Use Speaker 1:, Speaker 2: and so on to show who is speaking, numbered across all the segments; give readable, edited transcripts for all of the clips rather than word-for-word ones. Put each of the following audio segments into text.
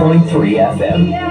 Speaker 1: 95.3 FM.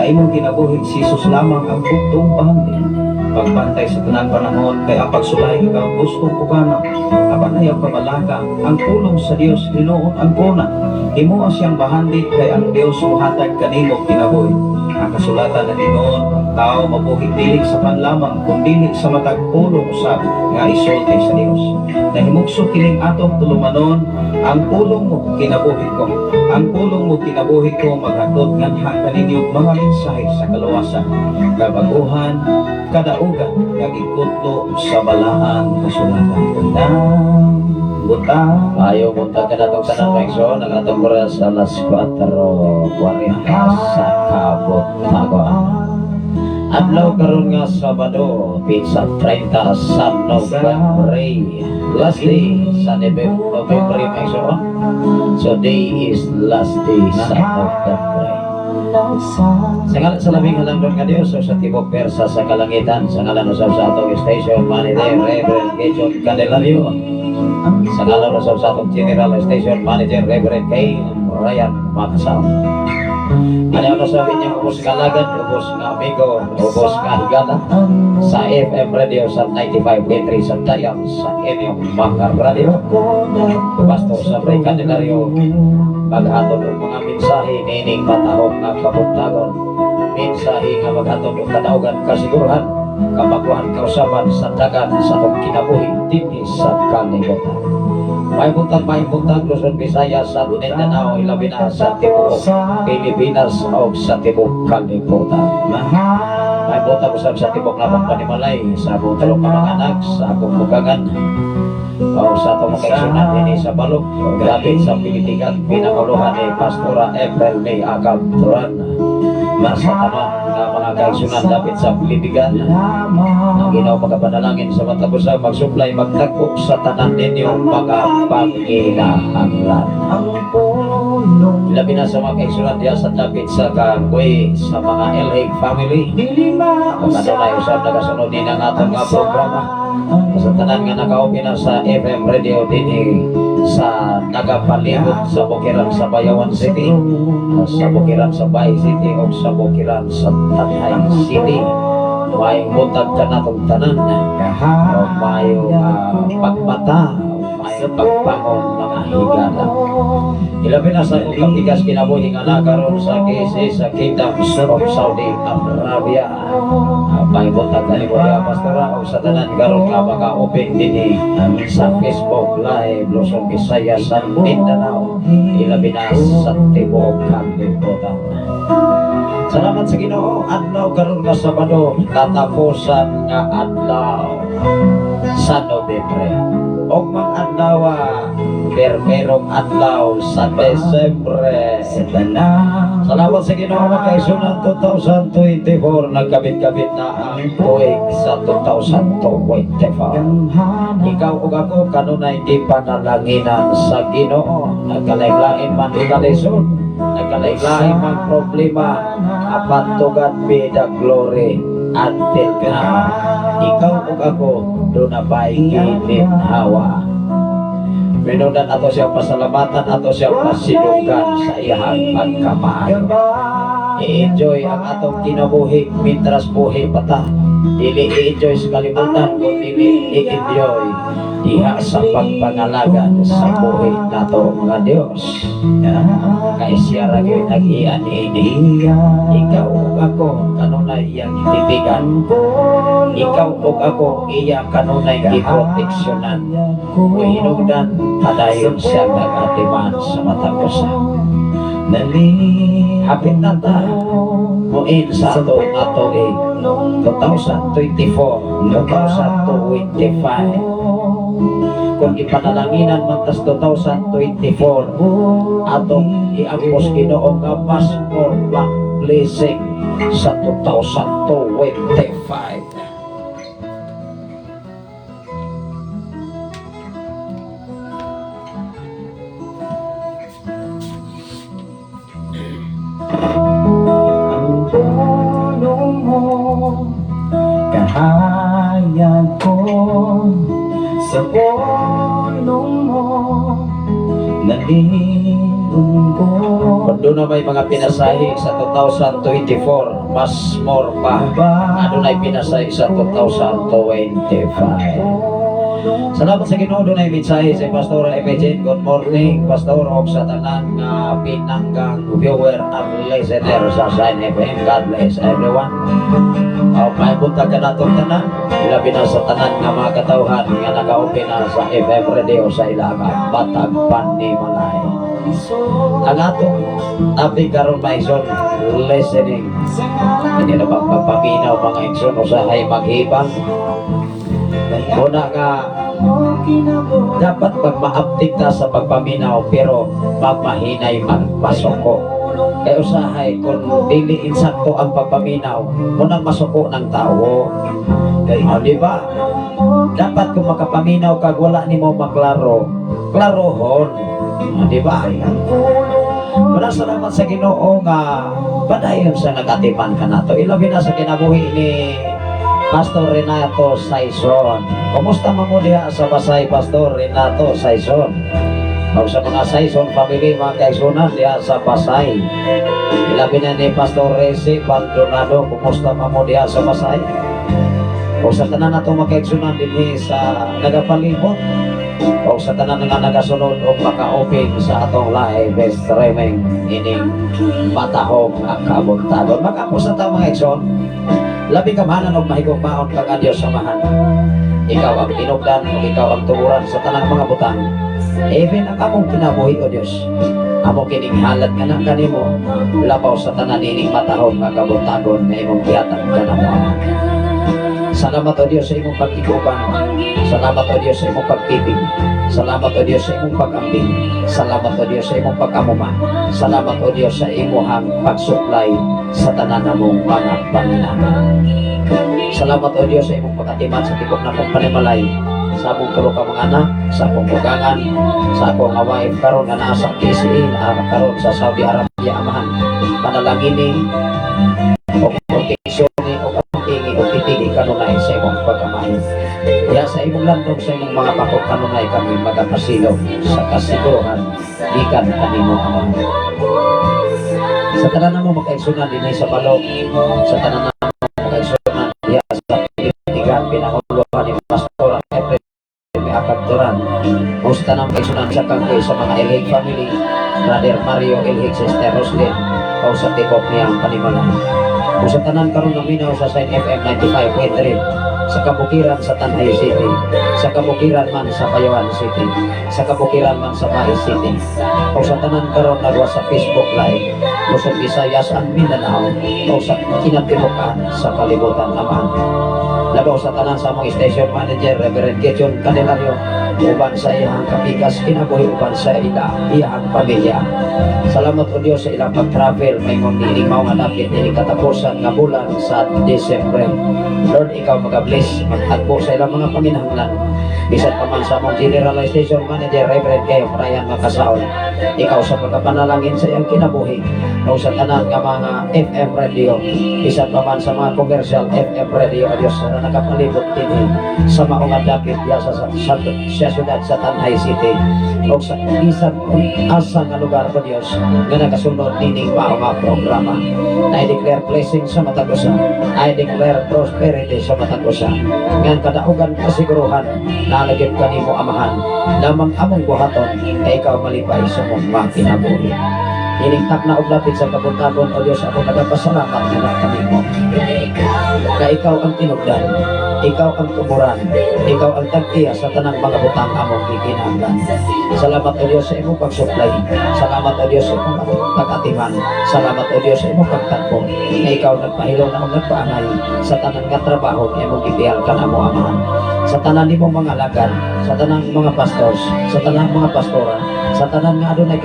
Speaker 2: imong kinabuhi si Jesus lamang ang bugtong pahangin. Pagbantay sa tanan panahon kay ang pagsulay ikaw gustong ukana. Abanayaw kabalaka ang pulong sa Dios hinuon ang kuna. Imo ang siyang bahandit kay ang Dios muhatag kanimo kinabuhi. Ang kasulatan na hinuon tao mabuhi dili sa panlamang kundi sa matag pulong usab nga isulti sa Dios. Nahimugso kining atong tulumanon ang pulong mo kinabuhi ko. Ang pulong mo kinabuhi ko maghatod nganha kaninyo mga mensahe sa kaluwasan, kabaguhan, kadaugan, kag ikutlo sa balaang kasulatan. Butang
Speaker 3: Ayaw punta ka na itong tanang maigsoon ang atong oras alas 4:40 sa kabot tagoan. Adlaw karon nga Sabado, pizza 30 sa November. Last day sa November may soon. So day is last day sa November. Sa ngalan sa labing halangdon nga Dios sa tibok persa sa kalangitan, sa ngalan sa atong station manager Reverend Gideon Candelario, sa ngalan sa atong general station manager Reverend Kay Ryan Makasal. Ano na sabi niya, ubos nga lagad, ubos nga amigo, ubos nga higala sa FM Radio sa 95.3 sa Tayang sa inyong mga radio. Pastor sa Fray Candelario, maghatod ng mga mensahe nining matahong nga kabuntagon, mensahe nga maghatod ng kadaugan kasiguruhan, kabaguhan kausaban sa dagan sa itong kinabuhi dinhi sa kalibutan. May buntag Luzon, Visayas, sa Mindanao, ilabi na sa tibuok Pilipinas o sa tibuok kalibutan. May buntag usab sa tibuok na pagpanimalay sa buntag mga anak sa akong bugangan o sa itong kaisunan din sa balok grabe sa Pilitigan pinanguluhan ni Pastora April May Agab Turan sa tanan nga mga kaisunan lapit sa Pilitigan ang Ginoo magapanalangin sa matapos sa magsuplay magtagpo sa tanan ninyo mga pangilahanglan. Labi na sa mga kaisunan diya sa lapit sa Kagwe sa mga LA family kung ano na usab nagasunod din ang atong nga programa sa tanan nga naka-open na sa FM Radio din sa nagapalibot sa Bukiran sa Bayawan City, sa Bukiran sa Bay City o sa Bukiran sa Tanay City. May buntag ka na itong tanan o may pagmata may pagpangong mga higala. Ilabi na sa katigas kinabuhi nga nakaroon sa KC sa Kingdom of Saudi Arabia. May buntag ka ni Kuya Pastora o sa tanan karoon nga maka-open din sa Facebook Live Luzon, Visayas, sa Mindanao. Ilabi na sa tibuok kalibutan. Salamat sa Ginoo. Adlaw karon nga Sabado, katapusan nga adlaw sa Nobyembre. Og mag-adlaw permerong adlaw sa Desembre. Salamat sa Ginoo nga kaisunan 2024 nagkabit-kabit na ang tuig sa 2024. Ikaw ug ako kanunay di panalanginan sa Ginoo. Nagkalain-lain man ikalisod, nagkalain-lain man problema, apan to God be the glory until now. Ikaw ug ako do na ba'y gininhawa. Pinundan ato siyang pasalamatan, ato siyang pasilugan sa iyang pagkamaayo. I-enjoy ang atong kinabuhi mitras buhi pata. Dili i-enjoy sa kalimutan, kundi i-enjoy diha sa pagpangalaga sa buhi nato nga Dios. Kay siya ra gyud nag-iyan ini. Ikaw ug ako kanunay iyang titigan. Ikaw ug ako iya kanunay giproteksyonan. Kung hinungdan padayon siya nag-atiman sa matang usa. Hapit na ta muin sa ato nga tuig 2024, 2025. Kung ipanalaginan man tas 2024 atong iagpos Ginoo nga mas more blessing sa 2025.
Speaker 2: Kahayag ko sa pulong mo, nalilong ko.
Speaker 3: Kung na may mga pinasahi sa 2024, mas more pa. Ano na pinasahi sa 2025. Salamat sa Ginoo. Doon ay mensahe sa Pastor Eugene. Good morning, Pastor, og sa tanan nga pinanggang viewer at listener sa Sign FM. God bless everyone. May buntag ka na itong tanan. Ilabi na sa tanan nga mga katawhan nga naka-open na sa FM Radio sa Ilaga. Batag Panimalay. Ang atong topic karon may son listening. Hindi na pagpapaminaw mga insun o sa hay maghibang. Una nga dapat magmaaptik ka sa pagpaminaw pero magmahinay magpasoko. Kaya usahay kung dili insakto ang pagpaminaw, munang masuko ng tao. Kaya di ba? Dapat kung makapaminaw kag wala nimo maklaro, klarohon. Di ba? Maraming salamat sa Ginoo nga padayon sa nagatipan ka nato. Ilabi na sa kinabuhi ni Pastor Renato Saison. Kumusta mo diha sa Basay, Pastor Renato Saison? O sa mga Saison family, mga kaigsunan diha sa Basay. Ilabi na ni Pastor Resi Baldonado. Kumusta mo diha sa Basay? O sa tanan na itong mga kaigsunan din sa nagapalibot. O sa tanan nga nagasunod o maka-open sa atong live streaming ining matahog nga kabuntagon. Magkapos na tayo mga igsoon. Labi kamahanan o mahigong baon kag Diyos samahan. Ikaw ang tinugdan o ikaw ang tuburan sa tanang mga butang. Even ang among kinabuhi o Diyos, among kininghalad nga na kanimo, labaw sa tanan ining matahog nga kabuntagon na imong tiyatag ka na mo. Salamat o Diyos sa imong pagtikuban. Salamat o Diyos sa imong pagtipig. Salamat o Diyos sa imong pag-ambing. Salamat o Diyos sa imong pag-amuma. Salamat o Diyos sa imong pagsuklay sa tanan namong mga panginahanglan. Salamat o Diyos sa imong pagkatiman sa tikop na kong panimalay. Sa akong tulo ka mga anak, sa akong bugangan, sa akong wife karon nga nasa KCA na karon sa Saudi Arabia amahan. Panalangini o proteksyon o katingi o titigi kanunay sa imong pagkamahin. Kaya sa imong landong sa imong mga pakot kanunay kami magkapasilog sa kasiguruhan gikan kanimo amahan. Sa tanan namo makaigsunan dinhi sa balok, sa tanan namo makaigsunan diha sa pilipigan pinakuluhan ni Pastor Efren Akagduran. O sa tanan makaigsunan sa kangkoy sa mga Ilhig family, Brother Mario Ilhig, Sister Roslyn, o sa tikop niyang panimalay. O sa tanan karon naminaw sa Sign FM 95.3 sa kabukiran sa Tanay City, sa kabukiran man sa Payawan City, sa kabukiran man sa Bahay City, o sa tanan karon nagwa sa Facebook Live, Luzon, Visayas and Mindanao, o sa kinatibukan sa kalibutan naman. Labaw sa tanan sa mga station manager, Reverend Kitchen Candelario, uban sa iyang kapikas, kinabuhi uban sa iyang pamilya. Salamat o Diyos sa ilang pag-travel, may mong niling mao nga napit, niling katapusan nga bulan sa Desembre. Lord, ikaw mag-bless, mag-agpo sa ilang mga panginahanglan. Bisan pa man sa mong General Station Manager, Reverend Kayo Brian Makasaon, ikaw sa pagkapanalangin sa iyang kinabuhi, o sa tanan nga mga FM radio, bisan pa man sa mga commercial FM radio, o Diyos na nakapalibot din sa maungat dapit diya sa siyudad sa Tanay City, o sa isang asa nga lugar po Diyos nga nakasunod nining mga programa. I declare blessing sa matagusa, I declare prosperity sa matagusa, ngan kadaugan kasiguruhan nalagip kanimo amahan, lamang among buhaton ay ikaw malipay sa mong mga kinabuhi. Hiningtak na uglapit sa kabuntagon o Diyos, ako nagpasalamat na kanimo. Na ikaw ang tinugdan, ikaw ang tuburan, ikaw ang tagtiya sa tanang mga butang among ikinahanglan. Salamat o Diyos sa imong pagsuplay, salamat o Diyos sa imong pag-atiman, salamat o Diyos sa imong pagtagpo, na ikaw nagpahilaw na o nagpaangay sa tanang nga trabaho na imong gipiyal ka na mo amahan. Sa tanan nimong mga lagad, sa tanang mga pastors, sa tanang mga pastora, sa tanan nga adunay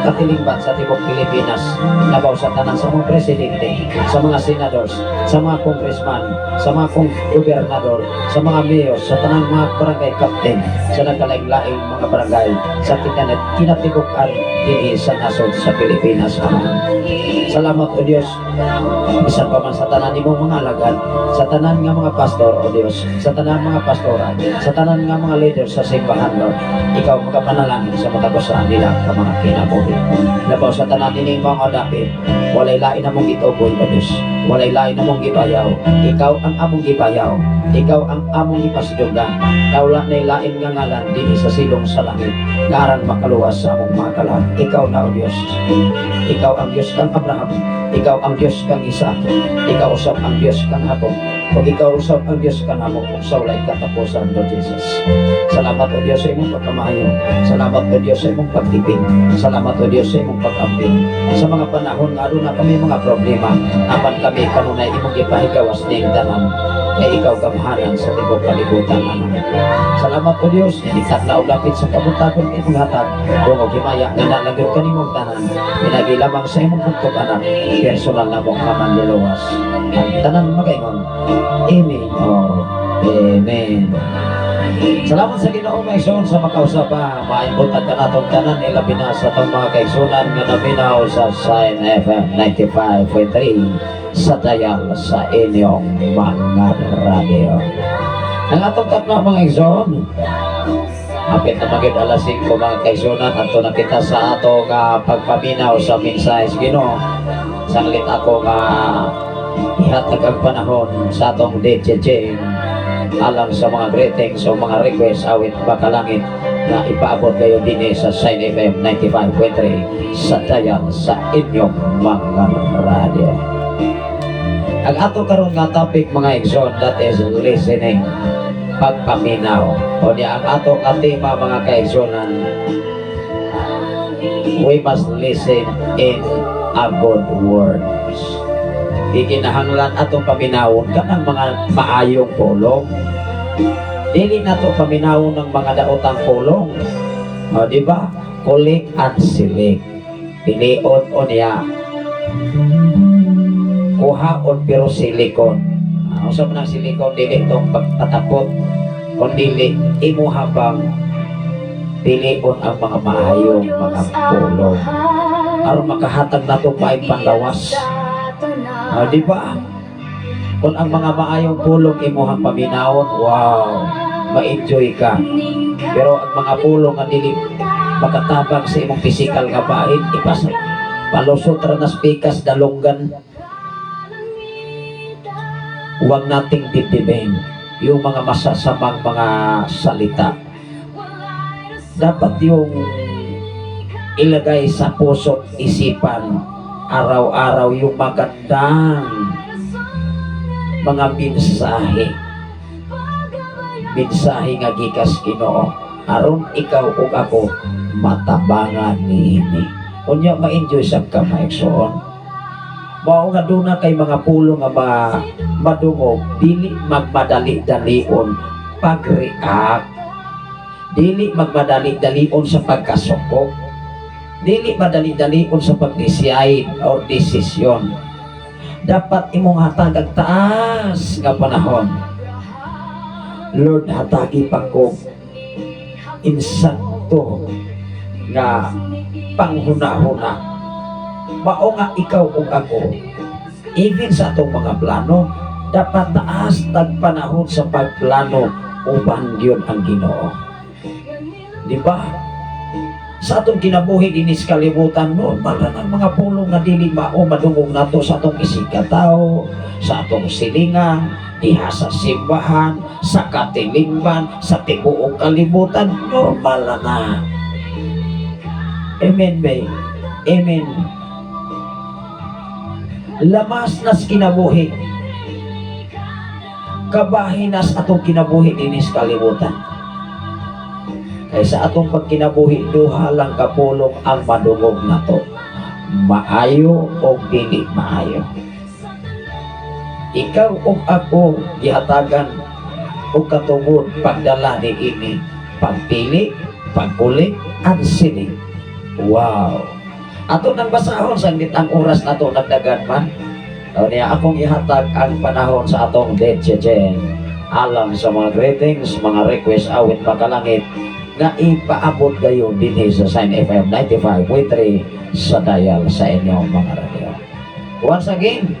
Speaker 3: katilingban sa tibok Pilipinas, labaw sa tanan sa mga presidente, sa mga senadors, sa mga congressman, sa mga gobernador, sa mga mayor, sa tanang mga barangay captain, sa nagkalaing-laing mga barangay, sa kinatibukan din sa nasod sa Pilipinas. Salamat o Diyos, bisan pa man sa tanan nimong mga alagad, sa tanan nga mga pastor o Diyos, sa tanan mga pastora, sa tanan nga mga leaders sa simbahan, Lord, ikaw magapanalangin sa matagusan nila ka mga kinabuhi. Labaw sa tanan nining mga dapit, walay lain namong gituboy o Diyos, walay lain namong gibayaw, ikaw ang among gibayaw, ikaw ang among ipasudyogan, wala na lain nga ngalan din sa silong sa langit, garang makaluwas sa among mga kalag. Ikaw na o Diyos, ikaw ang Diyos kang Abraham, ikaw ang Diyos kang Isaac, ikaw usap ang Diyos kang Jacob, kung ikaw usap ang Diyos kang Amo, kung sa walay katapusan, Lord Jesus. Salamat o Diyos sa imong pagkamayo, salamat o Diyos sa imong pagtipid, salamat o Diyos sa imong pag-ambing. Sa mga panahon nga na kami mga problema, apan kami kanunay imong ipahigawas ning tanan. kay ikaw gamhanan sa tibok kalibutan naman. Salamat po Diyos, inikat na ulapit sa kabutagon itong hatag, kung himaya na nalagod kanimong tanan, pinagilamang sa imong pagtukanan, personal na mong kamanliluwas. Ang tanan magayon, Amen. Oh, Amen. Salamat sa Ginoo Maigsoon sa makausapa, maimbutag ka natong tanan, ilabi na sa itong mga kaigsunan nga naminaw sa Sign FM 95.3 sa dial sa inyong mga radio. Ang atong tatlo mga kaigsoon, apit na magid alas 5 mga kaigsunan, ato na kita sa ato nga pagpaminaw sa mensahe sa Ginoo. Sanglit ako nga ihatag ang panahon sa atong DJ alang sa mga greetings o mga request awit bakalangit na ipaabot kayo din sa Sign FM 95.3 sa dial sa inyong mga radio. Ang ato karon nga topic mga igsoon, that is listening, pagpaminaw. O niya ang ato nga tema mga kaigsonan, we must listen in a good words. Ikinahanglan atong paminawon kanang mga maayong pulong. Dili nato paminawon ng mga daotang pulong. O di ba? Kulik at silik. Pilion o niya. Kuhaon pero silikon. Usa man ang silikon dili tong pagpatapot. Kung dili imo habang pilion ang mga maayong mga pulong. Aron makahatag nato paing panlawas. Di ba? Kung ang mga maayong pulong imuhang paminawon, wow, ma-enjoy ka. Pero ang mga pulong nga dili makatabang sa imong physical nga bahin, ipasa palusot ra nas pikas dalunggan. Huwag nating dibdibin yung mga masasamang mga salita. Dapat yung ilagay sa puso't isipan araw-araw yung magandang mga mensahe nga gikas Ginoo aron ikaw ug ako matabangan niini. Unya ma-enjoy sa kamaigsoon. Mao nga duna kay mga pulong nga madungog, dili magmadali-dalion pag-react, dili magmadali-dalion sa pagkasukop, dili madali-dalion sa pag-decide or desisyon. Dapat imong hatag ang taas nga panahon. Lord, hatagi pa ko insakto nga panghuna-huna. Mao nga ikaw ug ako, even sa atong mga plano, dapat taas tag panahon sa pagplano uban gyud ang Ginoo. Di ba? Sa atong kinabuhi dinis kalibutan, normal na ng mga pulong na dili mao madungog nato sa atong isigataw, sa atong silingan, diha sa simbahan, sa katilingban, sa tibuok kalibutan, normal na. Amen, bay. Amen. Lamas nas kinabuhi, kabahin nas atong kinabuhi dinis kalibutan. Kay sa atong pagkinabuhi, duha lang kapulong ang madungog nato, maayo o dili maayo. Ikaw o ako gihatagan o katungod pagdala ni ini, pagpili, pagpuli, at sining. Wow! Ato nang basahon sanglit ang oras nato nagdagan man. O niya akong ihatag ang panahon sa atong DJ alam sa mga greetings, mga request awit pakalangit na ipaabot kayo din sa Sign FM 95.3 sa dial sa inyong mga radio. Once again,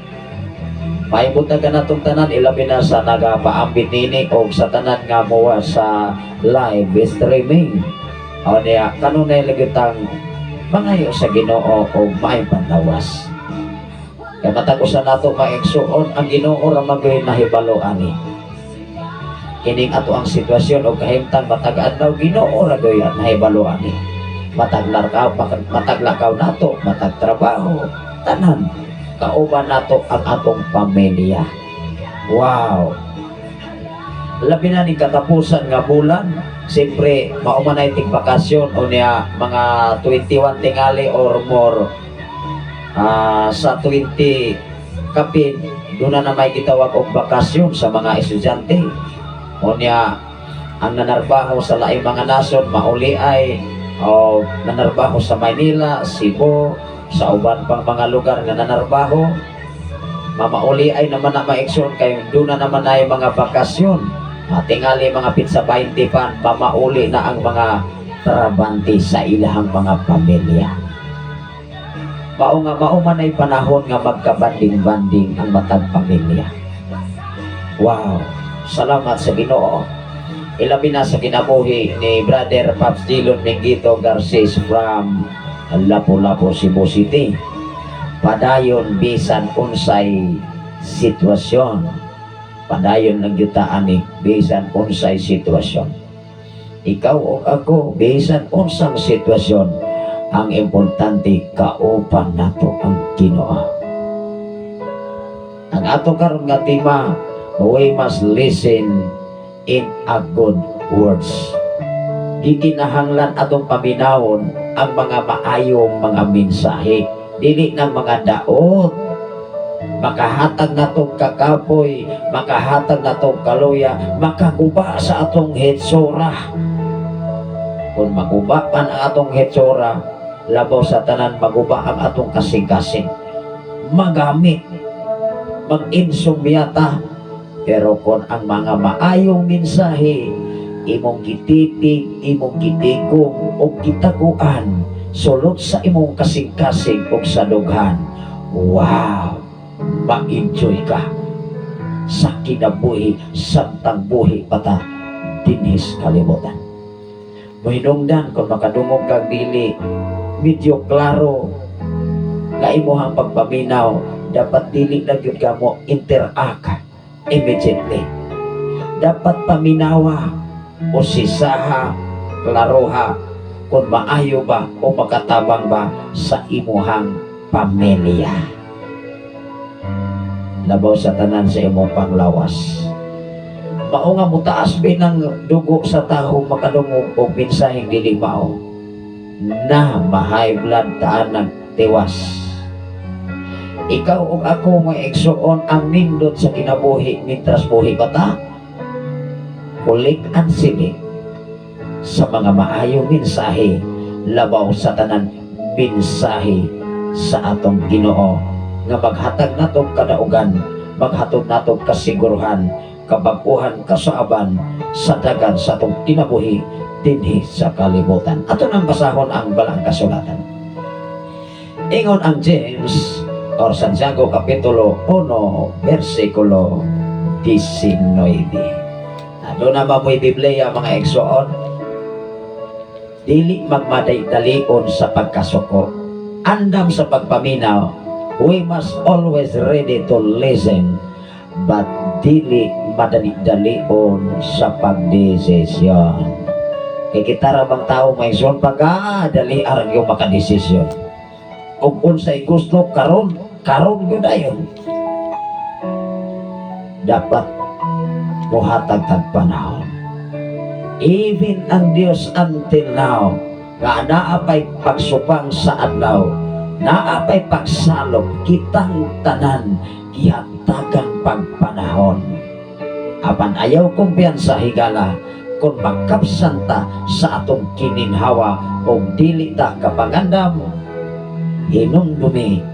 Speaker 3: maibutagan na itong tanan, ilabi na sa nagapaambit nini o sa tanan nga muwa sa live streaming. O niya, kanunay lagitang mangayo sa Ginoo o may panlawas. Kaya matagusan nato maigsuon ang Ginoo ra magay nahibalo ani. Kining ato ang sitwasyon o kahimtang matag-adlaw Ginoo ra gayud nahibalo ani. Mataglakaw nato, matagtrabaho, tanan kauban nato ang atong pamilya. Wow! Labi na ni katapusan nga bulan, siyempre maumanay ting bakasyon o niya mga 21 tingali or more sa 20 kapin doon na may gitawag og bakasyon sa mga estudyante. Unya ang nanarbaho sa laing mga nasod mauli ay nanarbaho sa Maynila, Cebu, sa uban pang mga lugar nga nanarbaho. Mamauli ay naman na maekson kay doon na naman ay mga bakasyon. Tingali mga pizza 20 pan, mamauli na ang mga trabante sa ilahang mga pamilya. Mao nga mauman ay panahon nga magkabanding-banding ang matag pamilya. Wow, salamat sa Ginoo. Ilabi na sa kinabuhi ni Brother Pops Dillon Mingito Garces from Lapu-Lapu, Cebu City. Padayon bisan unsay sitwasyon. Padayon ng yutaan ni bisan unsay sitwasyon. Ikaw o ako, bisan unsang sitwasyon, ang importante kaupan nato ang Ginoo. Ang ato karon nga tema, we must listen in a good words. Gikinahanglan atong paminawon ang mga maayong mga mensahe, dili ng mga daot. Makahatag na tong kakapoy, makahatag na tong kaluya, makaguba sa atong hetsura. Kung maguba pa ang atong hetsura, labaw sa tanan maguba ang atong kasing-kasing. Magamit, mag-insumyata. Pero kung ang mga maayong mensahe, imong gititig, imong gitigong, o kitaguan, sulod sa imong kasing-kasing o sa dughan, wow! Ma-enjoy ka sa kinabuhi, samtang buhi pata dinhis kalibutan. Mahinungdan kung makadungog kang dili medyo klaro na imuhang pagpaminaw, dapat dili na gyud ka mo interact immediately. Dapat paminawa o sisaha, klaroha kung maayo ba o makatabang ba sa imuhang pamilya. Labaw sa tanan sa imong panglawas. Mao nga mutaas binang dugo sa taho makadungog og mensaheng dili mao. Na ma-high blood taan nagtiwas. Ikaw ug ako may igsuon ang nindot sa kinabuhi mitras buhi bata. Kulik-an sini sa mga maayong mensahe, labaw sa tanan mensahe sa atong Ginoo nga maghatag natong kadaugan, maghatod natong kasiguruhan, kabaguhan, kasaaban sa dagan sa atong kinabuhi dinhi sa kalibutan. Ato nang basahon ang balang kasulatan. Ingon ang James or Santiago Kapitulo 1 versikulo 19. Doon na mamoy Biblia mga igsoon, dili magmadali-dalion sa pagkasuko, andam sa pagpaminaw. We must always ready to listen, but dili madali-dalion sa pagdesisyon. Kay kita ra bang tao may son pagdali aran yung makadesisyon. Kung unsay gusto karon gyud ayon. Dapat muhatag tag panahon. Even ang Dios until now, nga naapay pagsupang sa adlaw, naapay pagsalop, kitang tanan gihatagang pagpanahon. Apan ayaw kumpiyansa higala kung magkapsanta sa atong kininhawa o dili ta kapangandam, hinumdumi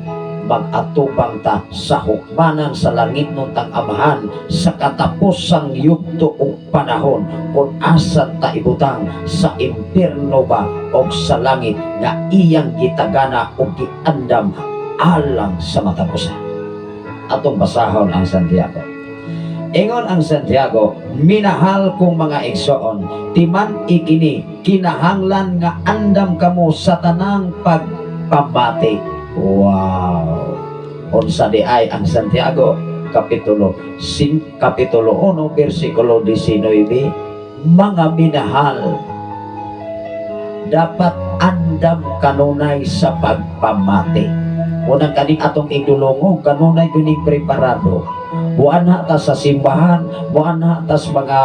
Speaker 3: mag-atubang ta sa hukmanan sa langit nun tang amahan sa katapusang yugto o panahon kung asa ta ibutang sa impierno ba o sa langit nga iyang gitagana o giandam alang sa matapusan. Atong basahon ang Santiago. Ingon ang Santiago, minahal kong mga igsoon, timan ikini kinahanglan nga andam kamo sa tanang pagpabati. Wow! Unsa di ay ang Santiago Kapitulo 1 versikulo 19, mga minahal, dapat andam kanunay sa pagpamati. Unang kaning atong idulungo kanunay kuning preparado buana ta sa simbahan, buana ta sa mga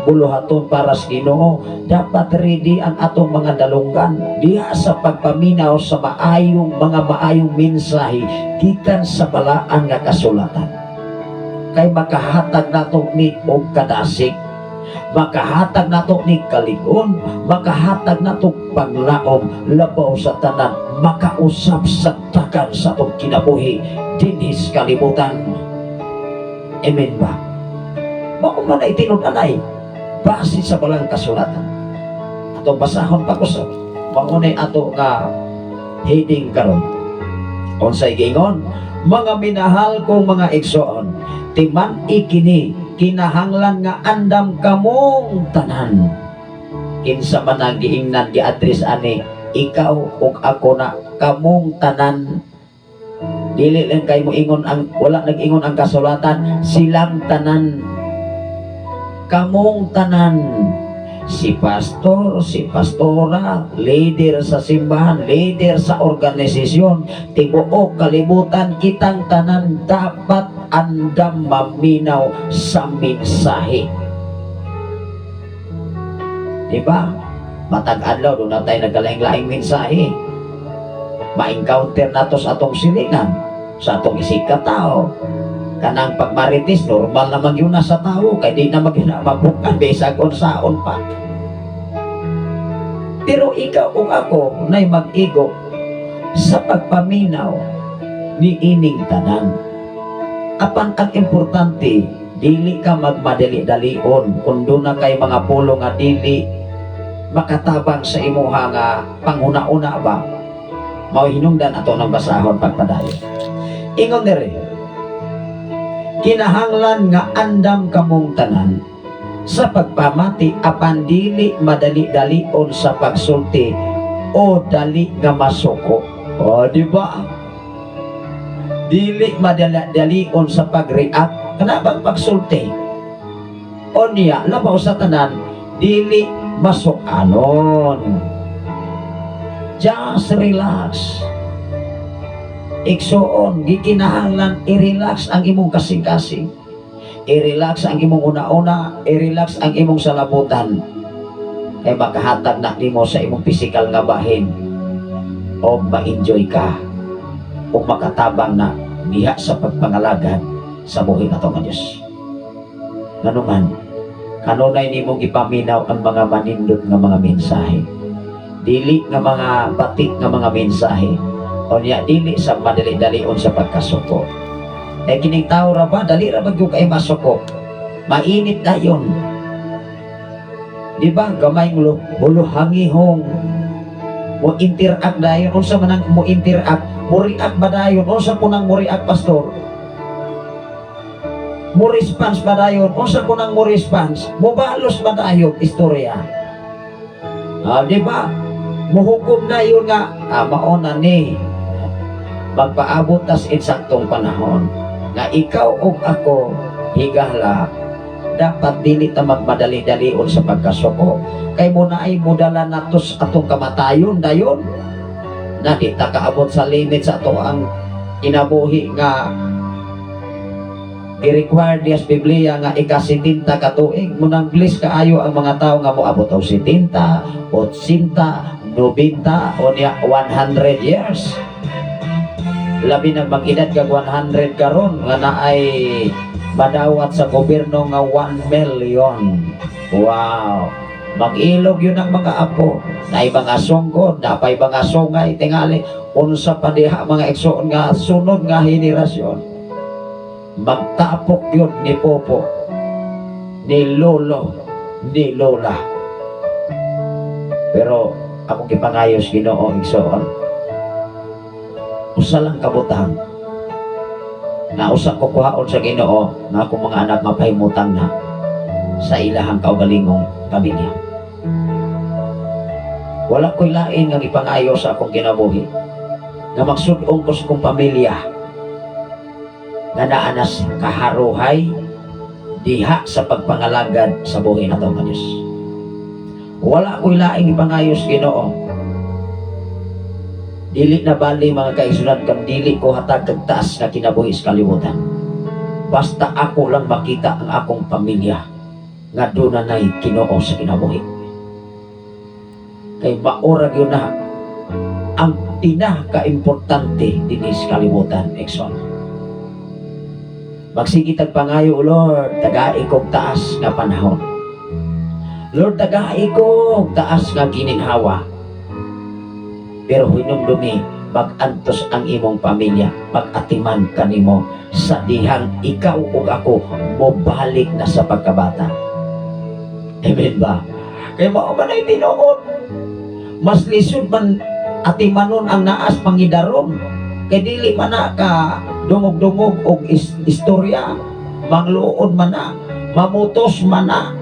Speaker 3: buluhaton para sa Ginoo. Dapat ready ang atong mga dalunggan diha sa pagpaminaw sa mga maayong mensahe gikan sa balaan nga kasulatan. Kay makahatag nato ni og kadasig, makahatag nato ni kaligon, makahatag nato paglaom labaw sa tanan, makausap sa takan sa atong kinabuhi dinhi sa kalibutan. Amen ba? Mao man ay tinud-anay base sa balang kasulatan. Atong basahon pag-usap. Mao nay ato nga heading karon. Unsay giingon? Mga minahal kong mga igsoon, timan ikini kinahanglan nga andam kamong tanan. Kinsa man ang giingnan gi-address ani, ikaw ug ako na kamong tanan. Dili lang kay mo ingon ang wala nag-ingon ang kasulatan, silang tanan. Kamong tanan. Si pastor, si pastora, leader sa simbahan, leader sa organisasyon, tibuok kalibutan, kitang tanan dapat andam maminaw sa mensahe. Diba? Matag adlaw doon na tayo nagkalaing-laing mensahe. Ma-encounter nato sa atong silingan, sa atong isikat tao. Kanang pagmaritis, normal naman yun na sa tao, kaya di na mabukan, besag on pa. Pero ikaw o ako na'y mag-igo sa pagpaminaw ni ining tanan. Apan ang importante, dili ka magmadali-dalion kung doon na kay mga pulo nga dili makatabang sa imuha nga panguna-una ba. Mauhinungdan ato ng basahon pagpadayon. Ingon dere, kinahanglan nga andam kamong tanan sa pagpamati apan dili madali-dalion sa pagsulti o dali nga masuko. O di ba? Dili madali-dalion sa pag-react kanabang pagsulti. O niya labaw sa tanan dili masukanon. Just relax. Igsoon, gikinahanglan i-relax ang imong kasing-kasing. I-relax ang imong una-una, i-relax ang imong salabutan. Kay makahatag na nimo sa imong physical nga bahin. O ma-enjoy ka. O makatabang na diha sa pagpangalagad sa buhay na ito ng Diyos. Nanuman, kanunay nimo ipaminaw ang mga manindot nga mga mensahe. Dili nga mga batik nga mga mensahe. O niya, dili sa madali-dalion sa pagkasuko. Eh kining tao ra ba, dali ra bagyo kay masuko. Mainit na yun. Di ba, gamay ng huluhangihong mo interact dayon. Unsa man ang mo interact, mo react ba dayon? Unsa po nang mo react, pastor? Mo response ba dayon? Unsa po nang mo response? Mo balos ba dayon istorya? Di ba? Muhukom na yun nga, maona ni magpaabot tas insaktong panahon nga ikaw o ako higala dapat dili ta magmadali-dalion sa pagkasuko kay muna ay mudala natos atong kamatayon dayon na di ta kaabot sa limit sa ato ang inabuhi nga i-require dias Biblia nga ika-70 katuig munang bless kaayo ang mga tao nga moabot og 70, 80, 90 o niya 100 years. Labi ng mag-edad kag 100 karon nga naay madawat sa gobyerno nga 1 million. Wow. Mag-ilog yun ang mga apo. Naay mga sungkod, napay mga sungay tingali unsa pa diha mga igsoon nga sunod nga henerasyon. Magtapok yun ni Popo, ni Lolo, ni Lola. Pero akong gipangayos Ginoo igsoon. Usa lang kabutang. Na usa ko kuhaon sa Ginoo nga akong mga anak mapahimutang na sa ilahang kaugalingong pamilya. Wala ko'y lain nga ipangayos sa akong kinabuhi nga magsudong ko sa akong pamilya nga naanas kaharuhay diha sa pagpangalagad sa buhay na ito ng Diyos. Wala ko'y laing ipangayos Ginoo. Dili na bali mga kaigsunan kang dili ko hatag kag taas nga kinabuhi sa kalibutan. basta ako lang makita ang akong pamilya nga doon na na'y Ginoo sa kinabuhi. Kay maurag yun na ang pinaka-importante din sa kalibutan, Exxon. Magsigitag pangayo, Lord, tagai kog taas nga panahon. Lord, tagai kog taas nga gininhawa. Pero hinumdumi, pag-antos ang imong pamilya, pag-atiman kanimo sa dihang ikaw ug ako mobalik na sa pagkabata. Amen ba? Kaya mao ba na'y tinuod? Mas lisod man atimanon ang naas pangidaron. Kay dili man na ka dungog-dungog og istorya, mangluod man na, mamutos man na.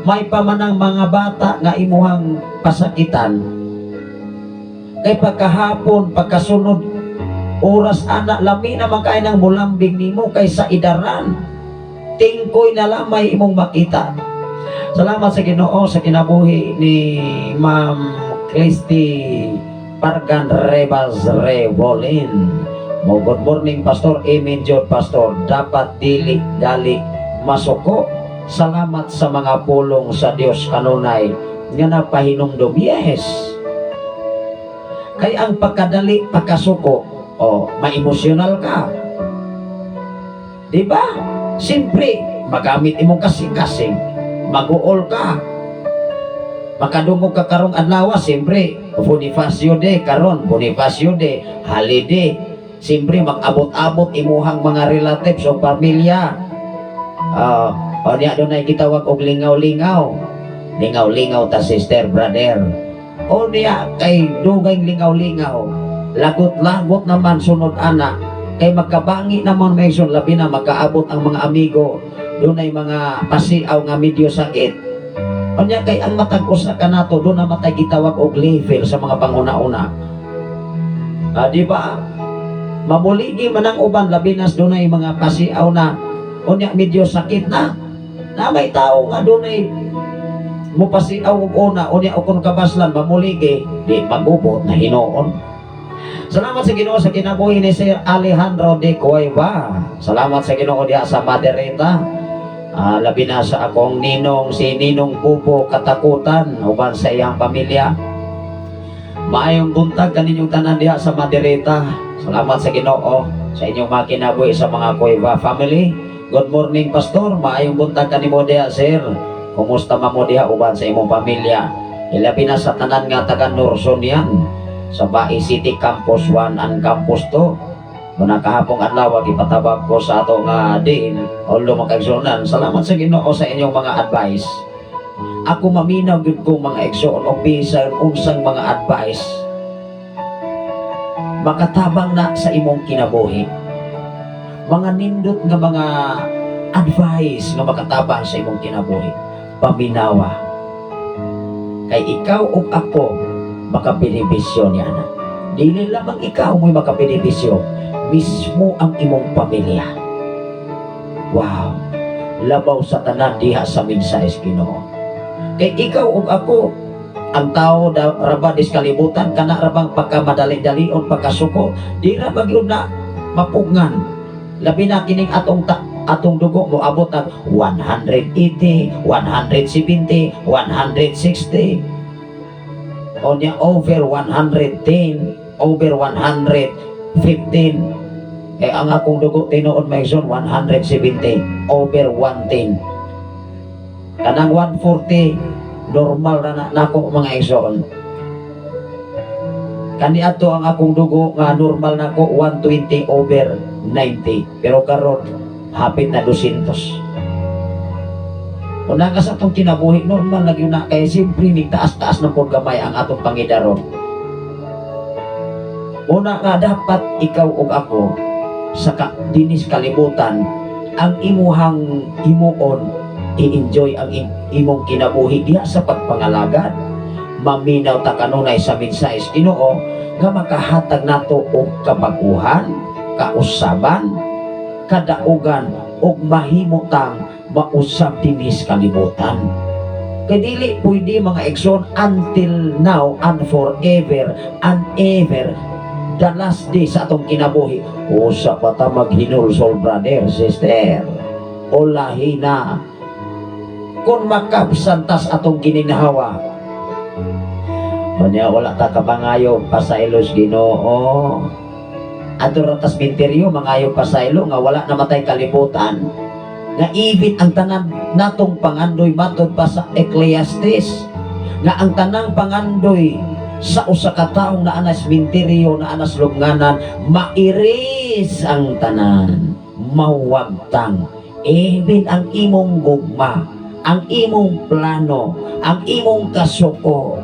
Speaker 3: May pamanang mga bata nga imuhang pasakitan. Kay pagkahapon, pagkasunod oras ana lami naman kay nang mulambing nimo kaysa idaran. Tingkoy na lamay imong makita. Salamat sa Ginoo sa kinabuhi ni Ma'am Christy Pargan Rebas Rebolin. Mo good morning Pastor Amen Jod Pastor. Dapat dili dali masuko. Salamat sa mga pulong sa Dios kanunay nga napahinumdum. Yes. Kay ang pagkadali pagkasuko, ma-emotional ka. Di ba? Siyempre, magamit imong kasing-kasing, mag-uol ka. Makadungog ka karong adlaw, siyempre, Bonifacio Day, karon Bonifacio Day, holiday. Siyempre, mag-abot-abot imuhang mga relatives o pamilya. O niya doon ay gitawag og lingaw-lingaw. Lingaw-lingaw ta sister, brother. O niya kay dugay lingaw-lingaw. Lagot-lagot naman sunod anak. Kay magkabangi naman may sun, labi na magkaabot ang mga amigo. Doon ay mga pasiaw nga medyo sakit. O niya kay ang matag-us na kanato, doon na matay gitawag og level sa mga panguna-una. Di ba? Mamuligi man ang uban, labi na doon ay mga pasiaw na. O niya medyo sakit na. Na may tao nga doon ay mupasiaw og una, o niya o kung kabaslan, mamuligi, di magubot na hinoon. Salamat sa Ginoo sa kinabuhi ni Sir Alejandro de Cueva. Salamat sa Ginoo diha sa Madereta. Labi na sa akong ninong, si Ninong Bubo Katakutan, uban sa iyang pamilya. Maayong buntag kaninyong tanan diha sa Madereta. Salamat sa Ginoo sa inyong mga kinabuhi sa mga Cueva family. Good morning Pastor, maayong buntag kanimo diha Sir. Kumusta mo diha uban sa imong pamilya? Ilabi na sa tanan nga taga Norson yan. Sa Bai City Campus 1 and Campus 2. Muna kahapong adlaw ipatabag ko sa ato nga din ulo makaigsunan. Salamat sa Ginoo sa inyong mga advice. Ako maminaw gyud ko mga igsuon o bisan unsang mga advice. Makatabang na sa imong kinabuhi. Mga nindot nga mga advice nga makatabang sa imong kinabuhi. Paminawa. Kay ikaw o ako makabenepisyo niya na. Dili lamang ikaw mo'y makabenepisyo, mismo ang imong pamilya. Wow! Labaw sa tanan diha sa mensahe Ginoo. Kay ikaw o ako, ang tao rabadis kalibutan, kana rabang pagkamadali-dalion, pagkasuko, di rabag yun na mapugngan. Labi na kining atong dugo mo abot ng 180, 170, 160. O niya over 110, over 115. Ang akong dugo tinuod may son 170, over 110. Kanang 140, normal na nako mga igsoon. Kani ato ang akong dugo nga normal nako 120 over 90. Pero karon hapit na 200. Una ka sa itong kinabuhi, normal lagi na kaya siyempre nagtaas-taas ng paggamay ang atong pangidaron. Una nga dapat ikaw o ako sa dinis kalibutan ang imuhang himuon i-enjoy ang imong kinabuhi diha sa pagpangalagad. Maminaw ta kanunay sa mensahe Ginoo nga makahatag nato og kabaguhan, kausaban, kadaugan og mahimutang mausap dinis kalibutan. Kay dili pwede mga igsoon until now and forever and ever the last day sa atong kinabuhi. Usa pa ta maghinulsol, brother, sister. O lahi na. Kung makabsantas atong gininhawa. Kanya wala ta kabangayo pasailos Ginoo. Ato ratas minteryo mangayo pasaylo nga wala namatay kalibutan. Nga ibit ang tanan natong pangandoy matod pa sa Ecclesiastes. Nga ang tanang pangandoy sa usa ka taong naa na sementeryo, naa na lubnganan, mairis ang tanan, mawagtang. Even ang imong gugma, ang imong plano, ang imong kasuko,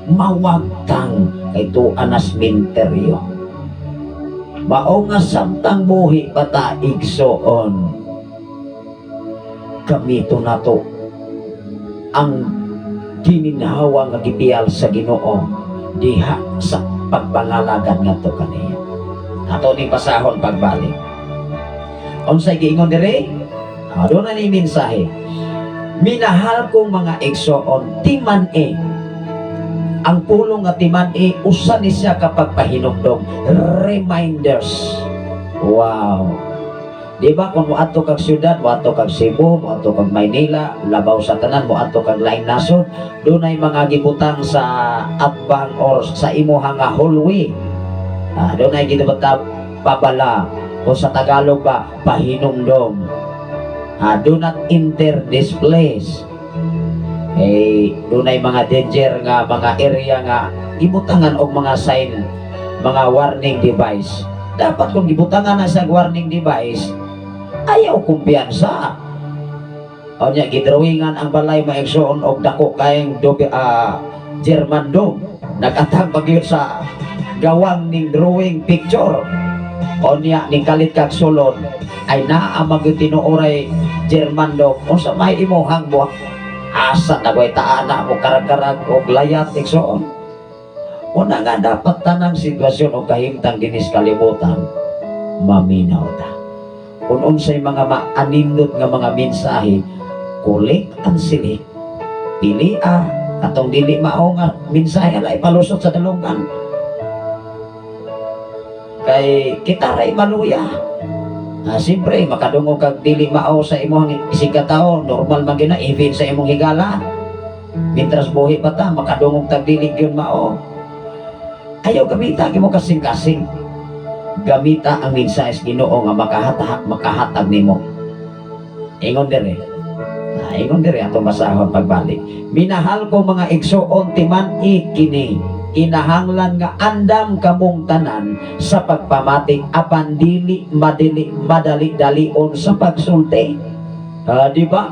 Speaker 3: mawagtang kay tuan na sementeryo. Mao nga samtang buhi bata igsoon, kamito nato ang gininhawa nga gipiyal sa Ginoo diha sa pagpangalagan ngadto kaniya. Ato ni pasahon pagbalik. Unsay giingon dire? Aduna ni mensahe. Minahal kong mga igsoon, timan-e. Ang pulong nga timan-e usa ni siya kapag pahinumdom. Reminders. Wow. Di ba kung moadto kag syudad, moadto kag Cebu, moadto kag Maynila, labaw sa tanan, moadto kag laing nasod, dunay mga gibutang sa atbang or sa imuha nga hallway. Dunay gibutang pabala o sa Tagalog ba pahinumdom. Do not enter this place. Dunay mga danger nga mga area nga gibutangan og mga sign, mga warning device. Dapat kung gibutangan na sa warning device, ayaw kumpiyansa. O niya, gidrawingan ang balay maigsoon og dako kayang German dog. Nag-atang bagyo sa gawang ning drawing picture. O niya, ning kalit kag sulod, ay naamag yung tinuoray German dog. O sa may imuhang buwak, asa na ko'y taana o karag-karag o layat igsoon. Una nga dapat tanang sitwasyon o kahimtang dinis kalibutan, maminaw ta. Kung unsay mga maanindot nga mga mensahe, kulik ang silik. Dili atong dili mao nga mensahe alay palusot sa dalungan. Kay kita ray maluya. Siyempre, makadungog kag dili mao sa imong isigataw, normal man gina even sa imong higala. Mintras buhi pa ta, makadungog tag dili gyud mao. Ayaw gamita mo kasing-kasing. Gamita ang mensahe Ginoo nga makahatag nimo. Ingon dire. Ingon dire atong basahon pagbalik. Minahal ko mga igsoon timan-i kini. Kinahanglan nga andam kamong tanan sa pagpamati apan dili madali-dalion sa pagsulti. Di ba?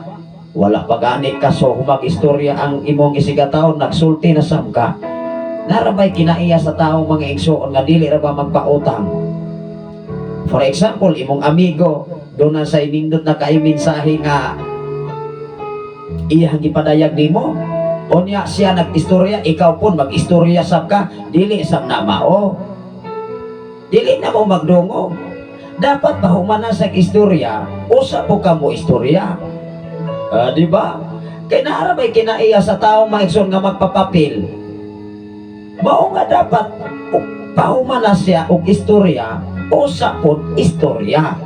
Speaker 3: Wala pa gani kaso humag-istorya ang imong isigataw nagsulti na sam ka. Narabay kinaiya sa taong mga igsoon nga dili ra ba magpautang. For example, imong amigo doon na sa inindot na kay mensahe nga iyang gipadayag nimo. O niya siya nag-istorya, ikaw pun mag-istorya sab ka, dili sab na mao. Dili na mo magdungog. Dapat pahumana sa istorya, usa po ka mo istorya. Di ba? Kay naarabay kinaiya sa taong maigsoon nga magpapapil. Mao nga dapat pahumana siya og istorya, usa pun istorya.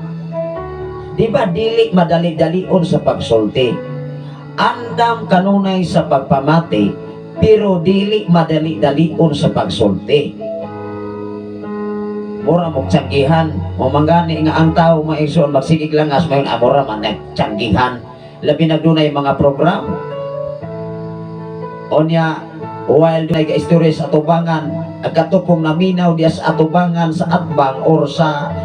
Speaker 3: Di ba dili madali-dalion sa pagsulti? Andam kanunay sa pagpamati, pero dili madali-dalion sa pagsulti. Mura mong tiyanggihan, mamanggani nga ang tao maigsoon magsigig langas mayon amura man nagtiyanggihan. Labi na dunay mga program. O niya, while dunay ka-istorya sa atubangan, agkatupong naminaw diya sa atubangan sa atbang or sa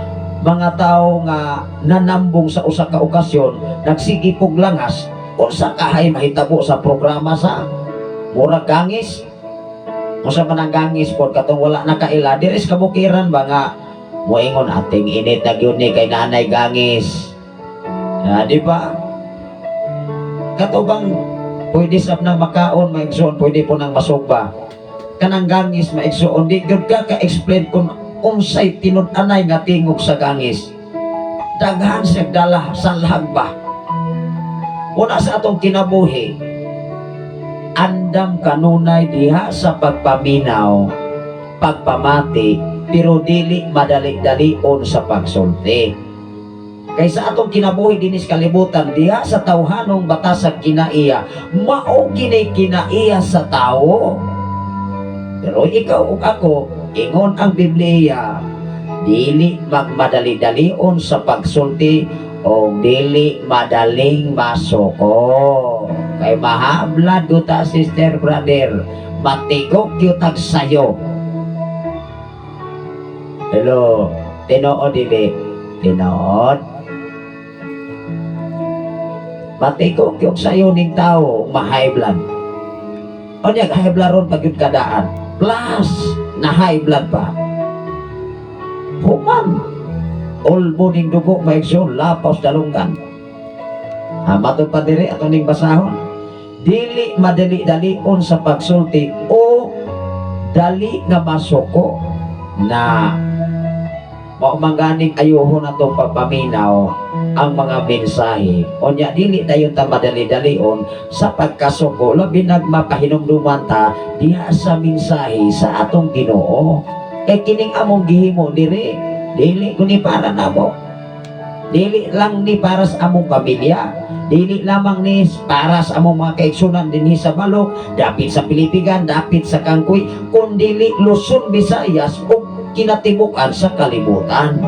Speaker 3: mga tao nga nanambong sa usa ka okasyon, nagsigipog langas, unsa kahay mahitabo sa programa sa murag gangis. Unsa man ang gangis pod katong wala na kaila diris kabukiran ba nga moingon ating init na gyud ni kay nanay gangis. Di ba? Katubang pwede sab nang makaon maigsoon, pwede po nang masugba. Kanang gangis maigsoon di gyud ka ka-explain kung unsay tinud-anay nga tingog sa gangis. Daghan siya dala sa lahagba. Una sa atong kinabuhi, andam kanunay diha sa pagpaminaw, pagpamati, pero dili madali-dalion sa pagsulti. Kaysa atong kinabuhi dinis kalibutan diha sa tawhanong batasag kinaiya, mao kini kinaiya sa tawo. Pero ikaw ug ako, ingon ang Biblia, dili magmadali-dalion sa pagsulti o dili madaling masuko. Kay mahablad duta, sister, brother, matigok yutag sayo. Hello, tinuod dili? Tinuod? Matigok yung sayo ning tao, ma-high blood. O niya, high blood ron pag yung kadaan. Plus, na high blood pa. Human. Ulbo ning dugo, maigsoon, lapos dalunggan. Matod pa diri, ato ning basahon. Dili madali-dalion sa pagsulti o dali nga masuko na maumangganing ayuhon na itong pagpaminaw ang mga mensahe. O niya, dili dayon ta madali-dalion sa pagkasuko, labi nagmapahinumduman ta diha sa mensahe sa atong Ginoo. Kay kining among gihimo diri, dili ko ni para namo. Dili lang ni para sa among pamilya. Dili lamang ni para sa among mga kaigsunan dinhi sa Balok, dapit sa Pilipigan, dapit sa Kangkoy, kundi Luzon, Visayas ug kinatibukan sa kalibutan.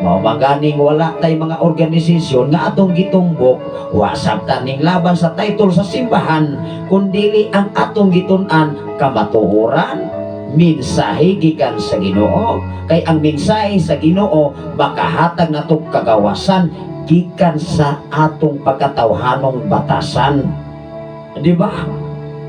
Speaker 3: Mao maganing wala tay mga organisasyon nga atong gitumbok, wa sabta ning laban sa title sa simbahan, kundi ang atong gitun-an kamatuoran, mensahe gikan sa Ginoo. Kay ang mensahe sa Ginoo makahatag nato kagawasan gikan sa atong pagkatawhanong batasan. Di ba?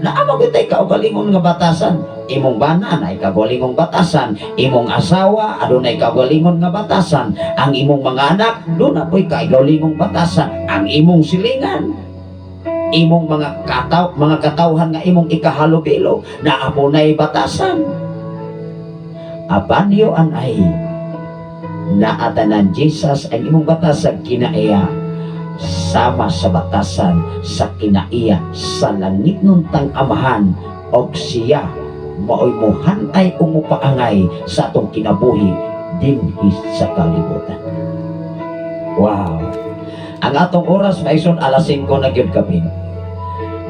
Speaker 3: Naamang kitay kaugalingon nga batasan. Imong bana na ikagawalingong batasan, imong asawa adunay kagalingon nga batasan, ang imong mga anak doon na po'y kagawalingong batasan, ang imong silingan, imong mga katawhan nga imong ikahalubilo na amunay batasan. Abanyo anay naatanan Jesus ang imong batasan kinaiya sama sa batasan sa kinaiya sa langit nun tang amahan og siya maoy muhantay umupaangay sa atong kinabuhi dinhi sa kalibutan. Wow! Ang atong oras maison alas 5 na gyud gabi.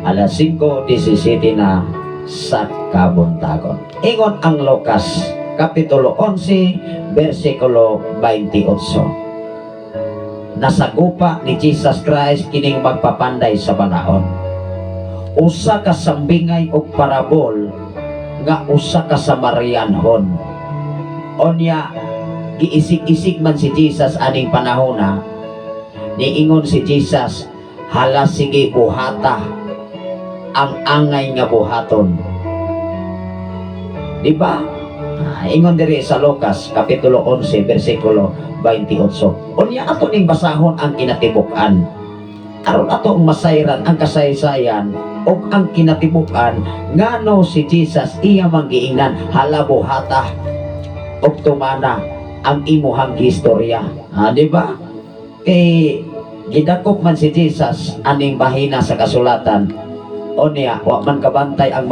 Speaker 3: Alas 5:17 na sa kabuntagon. Ingon ang Lucas Kapitulo 11, versikulo 28. Nasagupa ni Jesus Christ kining magpapanday sa banaon. Usa ka sambingay og parabol nga usa ka Samarianhon. Onya, giisig-isig man si Jesus aning panahona, niingon si Jesus, hala sige buhata ang angay nga buhaton. Diba? Ingon diri sa Lucas Kapitulo 11, versikulo 28. Unya ato ning basahon ang kinatibuk-an. Aron atong masayran ang kasaysayan o ang kinatibukan ngano si Jesus iya manggiingnan halabuhata o tumana ang imuhang historya. Di ba? Kay gidakop man si Jesus aning bahina sa kasulatan. O niya, wa man kabantay ang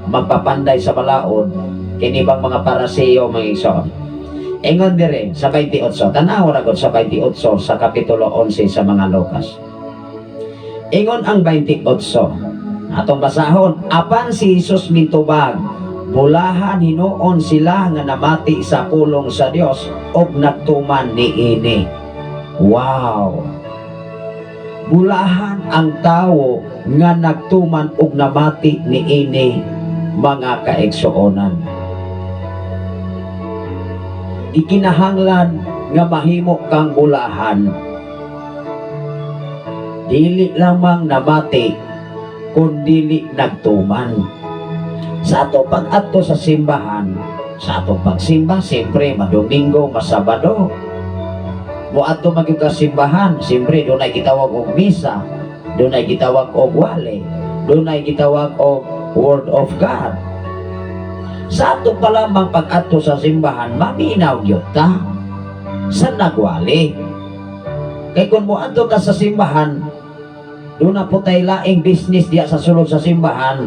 Speaker 3: magpapanday sa balaod kini bang mga Paraseo mga igsoon. Ingon dire sa 28, tanaw ra gud sa 28 sa Kapitulo 11 sa mga Lucas. Ingon ang 28, atong basahon, apan si Jesus mintubag, bulahan hinuon sila nga namati sa pulong sa Dios og nagtuman niini. Wow! Bulahan ang tawo nga nagtuman og namati niini, mga kaigsuonan. Ikinahanglan nga mahimo kang bulahan, dili lamang namati kundi nagtuman. Sa ato pag-adto sa simbahan, sa atong pagsimba, siyempre madomingo, masabado, mo ato magyud ka simbahan, siyempre dunay gitawag og misa, dunay gitawag og wale, dunay gitawag og word of God. Sa ato pa lamang pag-adto sa simbahan, maminaw gyud ta sa nagwali. Kay kung mo adto ka sa simbahan, doon na po tayo laing business diya sa sulod sa simbahan,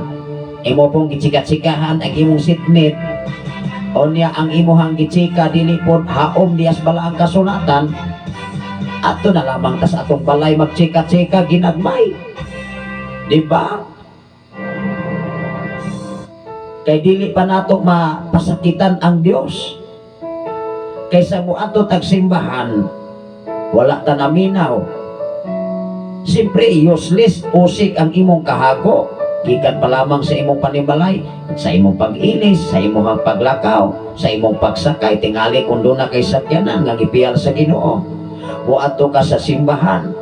Speaker 3: imo pong gitsikat-sikahan ang imong sitmate, Onya ang imuhang gitsika dili pod haom diyas bala ang kasulatan. Ato na lamang tas atong balay magtsika-tsika ginagmay. Di ba? Kay dili pa nato mapasakitan ang Dios. Kaysa mo ato tagsimbahan, wala ta naminaw. Siyempre, useless, usik ang imong kahago. Gikan pa lamang sa imong panibalay, sa imong pag-inis, sa imong paglakaw, sa imong pagsakay, tingali kung doon na kay sakyanan, nga gipiyal sa Ginoo. O ato ka sa simbahan.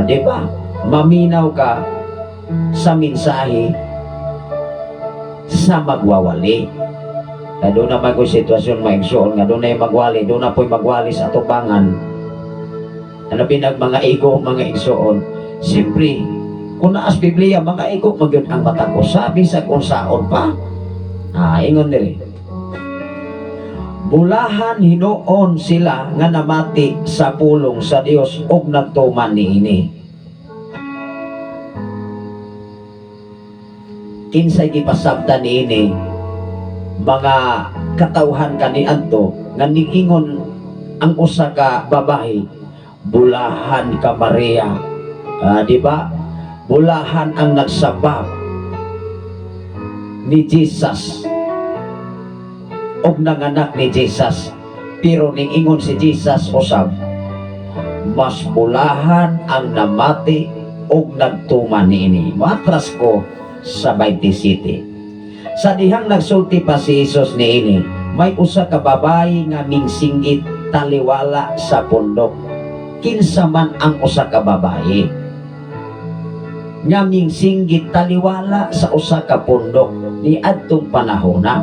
Speaker 3: Di ba? Maminaw ka sa mensahe sa magwawali. Kaya doon na mag sitwasyon maigsoon, nga doon na magwali, doon na po'y magwali sa atubangan. Ano pinag mga ego, mga igsoon. Siyempre, kung naas Biblia, mga ego, magyun ang mata ko. Sabi sa kung saon pa. Ingon nila. Bulahan hinoon sila nga namati sa pulong sa Dios ug nagtuman niini. Kinsay gipasabtan niini mga katawhan kaniadto nga niingon ang usa ka babae, bulahan ka Maria. Di ba? Bulahan ang nagsabak ni Jesus og nanganak ni Jesus. Pero ning ingon si Jesus usab, mas bulahan ang namati og nagtuman niini. Matras ko sa 27. Sa dihang nagsulti pa si Jesus niini, may usa ka babae nga mingsinggit taliwala sa pundok. Kinsa man ang usa ka babae nga mingsinggit taliwala sa usa ka pundok ni adtong panahona.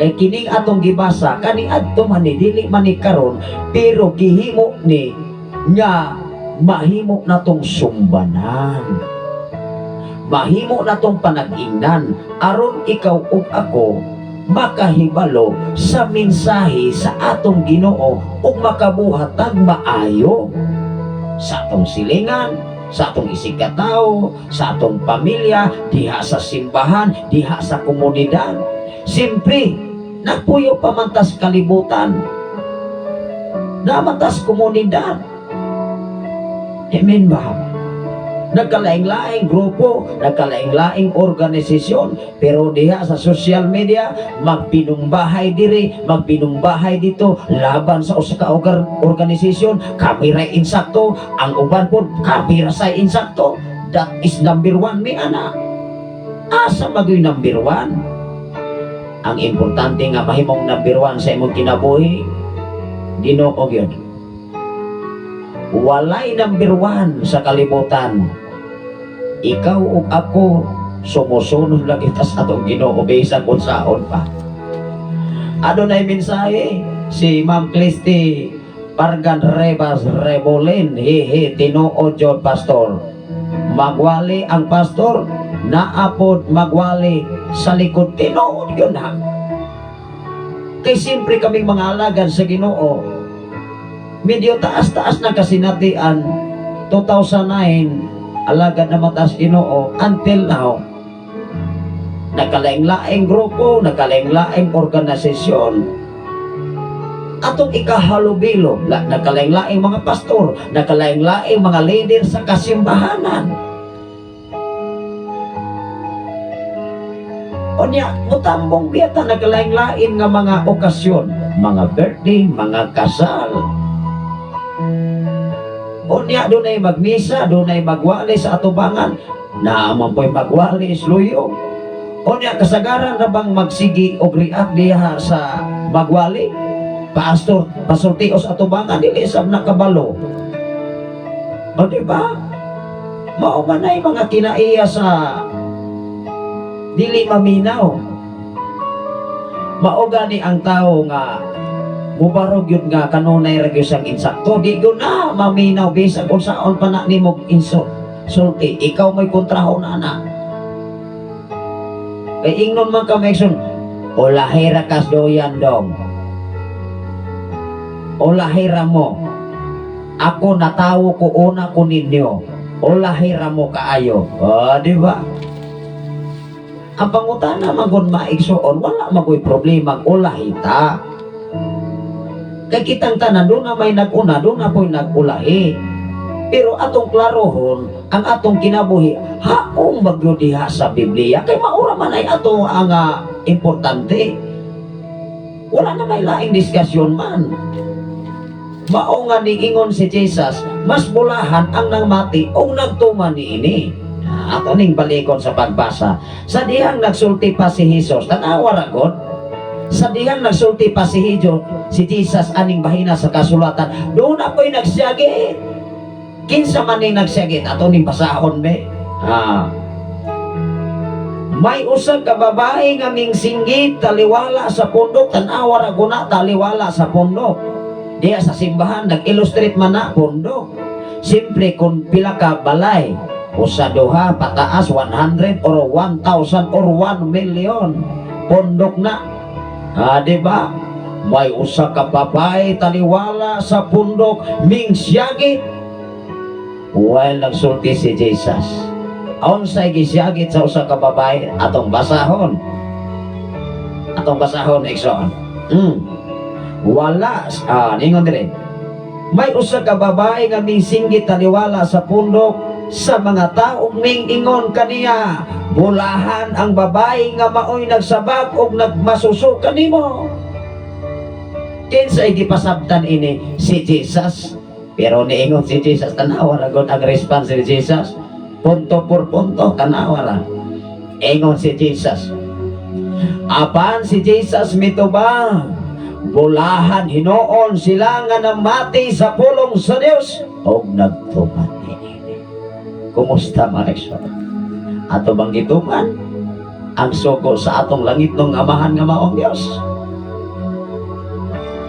Speaker 3: Kay kining atong gibasa kani adto man ni dili man ni karon, pero gihimo ni nga mahimo natong sumbanan, mahimo natong panag-ingnan aron ikaw ug ako makahibalo sa mensahe sa atong Ginoo ug makabuhatag maayo sa atong silingan, sa atong isigkatawo, sa atong pamilya, diha sa simbahan, diha sa komunidad. Siyempre, nagpuyo pamantas kalibutan, namantas komunidad. Amen ba? Nagkalaing-laing grupo, nagkalaing-laing organisasyon, pero diha sa social media, magpinungbahay diri, magpinungbahay dito, laban sa usa ka organisasyon, kami ra insakto, ang uban po, kami ra sa insakto. That is number one, mi ana. Asa magoy number one? Ang importante nga mahimong number one sa imong kinabuhi, Ginoo gyud. Walay number one sa kalibutan. Ikaw ug ako sumusunod lang kita sa atong Ginoo bisan kung saon pa. Adunay mensahe si Ma'am Christy Pargan Rebas Rebolin, tinuod jud pastor. Magwali ang pastor, naapod magwali sa likod, tinuod yun ha. Kay siyempre kaming mga alagad sa Ginoo, medyo taas-taas na kasinatian. 2009 alagad na mataas Ginoo until now. Nagkalaing-laing grupo, nagkalaing-laing organisasyon, atong ikahalubilo, nagkalaing-laing mga pastor, nagkalaing-laing mga leader sa kasimbahanan. Onya, mutambong biyata nagkalaing-laing nga mga okasyon, mga birthday, mga kasal. Unya, doon ay magmisa, doon ay magwali sa atubangan, naaman po'y magwali isluyo. Unya, kasagaran na bang magsigi o react diha sa magwali? Pastor, pasultios atubangan, dilisam na kabalo. O diba? Maumanay mga kinaiya sa dili maminaw. Mauga ni ang tao nga mubarog yun nga kanunay ra gyud sang insakto, di gyud na maminaw bisan kung saon pa na nimo sulti, ikaw may kontraho na ana. Kay ingnon man ka mekson, olahira kas doyan dong, olahira mo, ako natawo ko una ko ninyo, olahira mo kaayo. Di ba? Ang pangutana magun maigsoon, wala magoy problema ulahi ta. Kay kitang tanan doon na may nag-una, doon na po'y nag-ulahi. Pero atong klarohon, ang atong kinabuhi, haong magyudiha sa Biblia, kay maura man ay ato ang importante. Wala na may laing diskusyon man. Mao nga niingon si Jesus, mas bulahan ang nangmati o nagtuman niini. Ato ning balikon sa pagbasa. Sa dihang nagsulti pa si Jesus, tanawa ragon. Sa dihang nagsulti pa si Jesus aning bahina sa kasulatan, doon ako'y nagsiyagit. Kinsa man ning nagsiyagit, ato ning basahon be. May usag ka babae nga mingsinggit taliwala sa pundok, tanawa raguna taliwala sa pundok. Diya sa simbahan nag-illustrate man na pundok. Simpre kung pila ka balay, usa duha pataas 100 or 1,000 or 1 million pundok na. Diba? May usa ka babae taliwala sa pundok mingsyagit. While nagsulti si Jesus, unsay gisyagit sa usa ka babae, atong basahon. Atong basahon igsoon. Wala ningon dire. May usa ka babae nga mingsinggit taliwala sa pundok, sa mga taong mingingon kaniya, bulahan ang babae nga maoy nagsabak og nagmasuso kanimo. Kinsay gipasabtan ini si Jesus. Pero niingon si Jesus, tanawa ragon ang response ni Jesus. Punto por punto, tanawa ra. Ingon si Jesus. Apan si Jesus mitubang, bulahan hinoon sila nga namati sa pulong sa Dios og nagtuman. Kumusta mga eksyon? Ato bang gituman ang sugo sa atong langit ng amahan nga maong Diyos?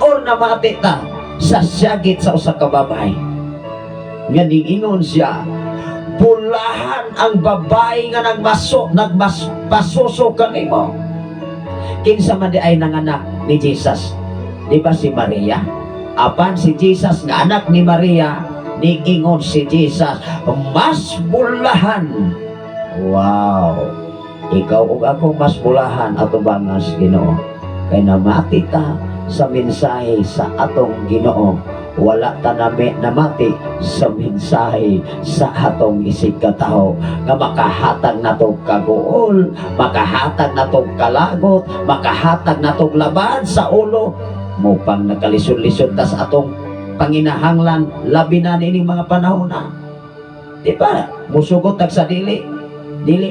Speaker 3: Or namati ta sa syagit sa usa ka babae nga ningingon siya, bulahan ang babae nga nagpasuso kanimo. Kinsa man di ay nanganak ni Jesus? Di ba si Maria? Apan si Jesus nga anak ni Maria, ningingon si Jesus, mas bulahan. Wow! Ikaw ug ako mas bulahan ato bangas Ginoo. Kay namati ta sa mensahe sa atong Ginoo. Wala ta namati sa mensahe sa atong isig kataho nga makahatag nato kaguol, makahatag nato kalagot, makahatag nato laban sa ulo. Mo pang nakalisod-lisod ta sa atong panginahanglan, labi na nining mga panahon na. Di ba? Musugot tag sa dili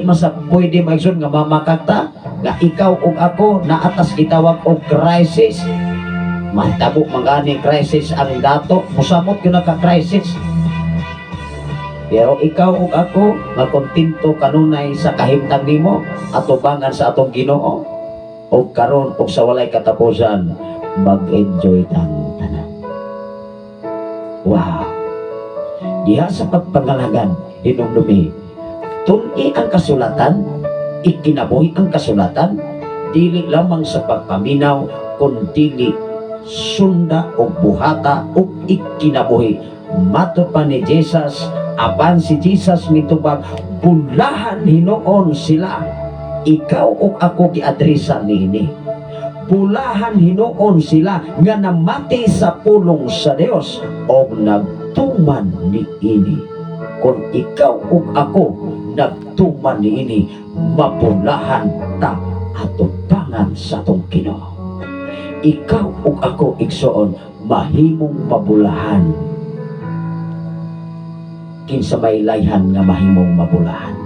Speaker 3: masa pwede maigsoon nga mamakagta nga ikaw ug ako na atas gitawag og crisis. Mahitabo mangani crisis ang dato, musamot yun ka crisis. Pero ikaw ug ako magkontinto kanunay sa kahimtang nimo atubangan sa atong Ginoo, ug karon ug sa walay katapusan mag-enjoy tang tanan. Wow! Diha sa pagpangalagan, hinumdumi, tun-i ang kasulatan, ikinabuhi ang kasulatan, dili lamang sa pagpaminaw, kundi sunda o buhata o ikinabuhi. Mato pa ni Jesus, apan si Jesus mitubag, bulahan hinoon sila. Ikaw o ako giadresa niini. Bulahan hinoon sila nga namati sa pulong sa Dios o nagtuman niini. Kung ikaw o ako nagtuman niini, mabulahan ta atubangan sa tong Ginoo. Ikaw o ako igsoon mahimong mabulahan. Kinsa may layhan nga mahimong mabulahan.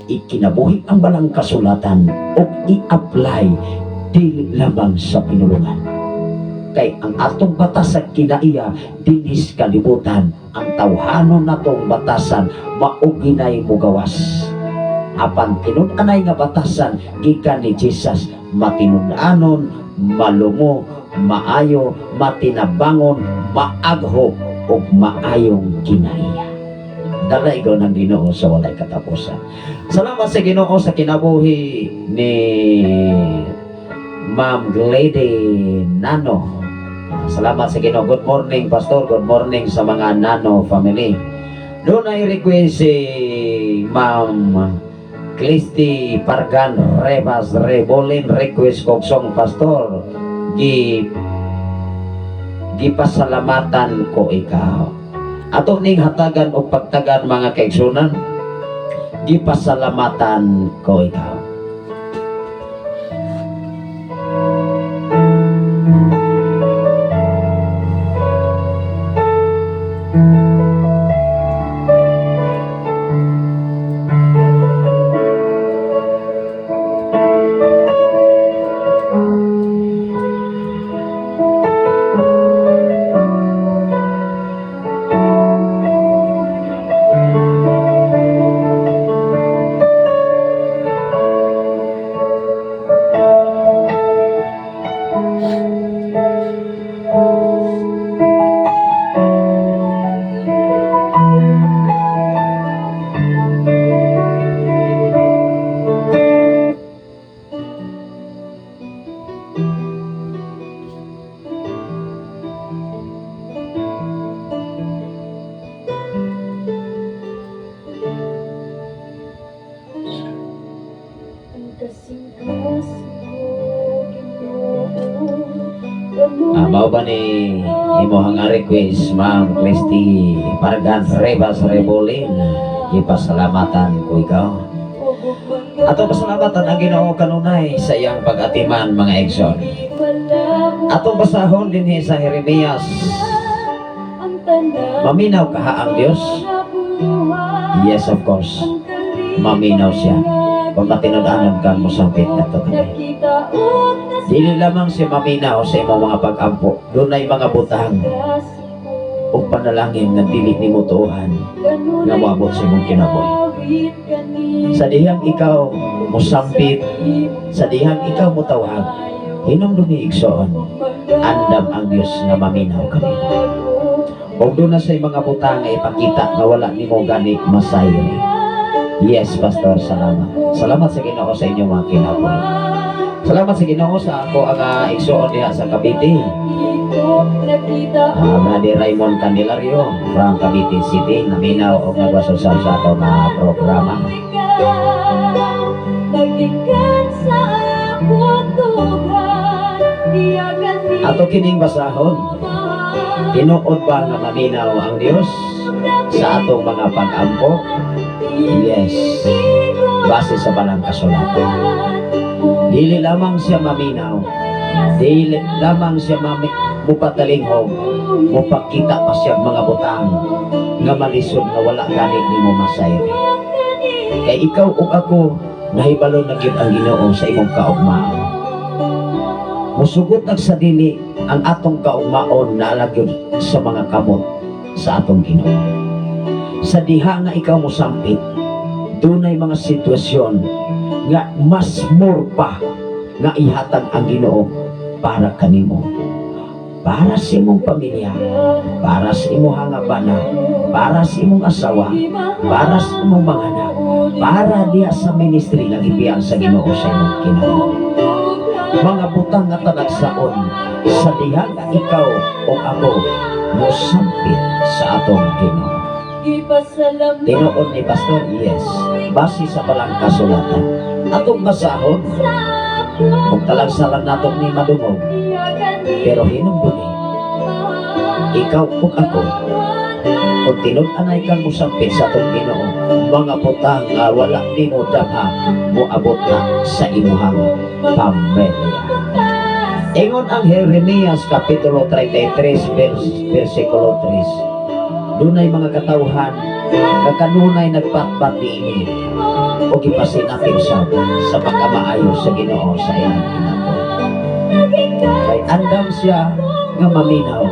Speaker 3: Ikinabuhi ang balang kasulatan o i-apply dili lamang sa pinulungan. Kay ang atong batas sa kinaiya dinis kalibutan, ang tawhanon natong batasan mauginay mugawas. Apan tinud-anay nga batasan gikan ni Jesus, matinud-anon, malungo, maayo, matinabangon, maagho ug maayong kinaiya. Dalay ko ng Ginoo sa walay katapusan. Salamat sa Ginoo sa kinabuhi ni Ma'am Lady Nano. Salamat sa Ginoo. Good morning, Pastor. Good morning sa mga Nano family. Doon ay request si Ma'am Clisti Pargan Rebas Rebolin request kog song pastor gipasalamatan ko ikaw. Ato ning hatagan o pagtagan mga kaigsunan, gipasalamatan ko ikaw. Mao ba ni imo nga request, Ma'am Christy Pargan Rebas Rebolin, ipasalamatan ko ikaw. Ato pasalamatan ang Ginoo kanunay sa iyang pag-atiman mga igsoon. Atong basahon dinhi sa Jeremias, maminaw kaha ang Dios. Yes, of course, maminaw siya. Kung matinud-anon kang musambit na to kani. Dili lamang siya maminaw sa imong mga pag-ampo, dunay mga butang o panalangin nga dili nimo tuohan nga moabot sa imong kinabuhi. Sa dihang ikaw musambit, sa dihang ikaw mutawag, hinumdumi igsoon, andam ang Dios nga maminaw kanimo. Og doon na sa mga butang nga ipakita nga wala nimo gani masayri. Yes, Pastor, salamat. Salamat sa Ginoo sa inyong mga kinabuhi. Salamat sa Ginoo sa ako ang igsoon diha sa Cavite. Brother Raymond Candelario from Cavite City, naminaw og nagwasosal sa ato na programa. Ato kining basahon, tinuod ba nga maminaw ang Dios sa atong mga pag-ampo? Yes, base sa balang kasulatan. Dili lamang siya maminaw, dili lamang siya mupatalingog, mupakita pa siya mga butang nga malisod na wala ganit nimo masayri. Kay ikaw ug ako nahibalo na gyud ang Ginoo sa imong kaugmaon. Musugot sa dili ang atong kaugmaon na alagyod sa mga kamot sa atong Ginoo. Sa diha nga ikaw mosampit, dunay mga sitwasyon nga mas more pa nga ihatag ang Ginoo para kanimo, para sa imong pamilya, para sa imong hangabana, para sa imong asawa, para sa imong mga anak, para diha sa ministry nga gibiyan sa Ginoo sa imong kinabuhi. Mga butang nga talagsaon sa diha nga ikaw o ako mosampit sa atong Ginoo. Tinuod ni Pastor, yes, base sa balang kasulatan. Atong basahon, kung talagsalan natong ni madungog, pero hinumdumi, ikaw ug ako, kung tinud-anay kang musampit sa atong Ginoo, mga butang nga wala nimo damha moabot na sa imuhang pamilya. Ingon ang Jeremias Kapitulo 33, versikulo 3, dunay mga katawhan nga kanunay nagpatpat niini o gipasinapin siya sa pagkamaayo sa Ginoo sa iyang kinabuhi. Kay andam siya nga maminaw,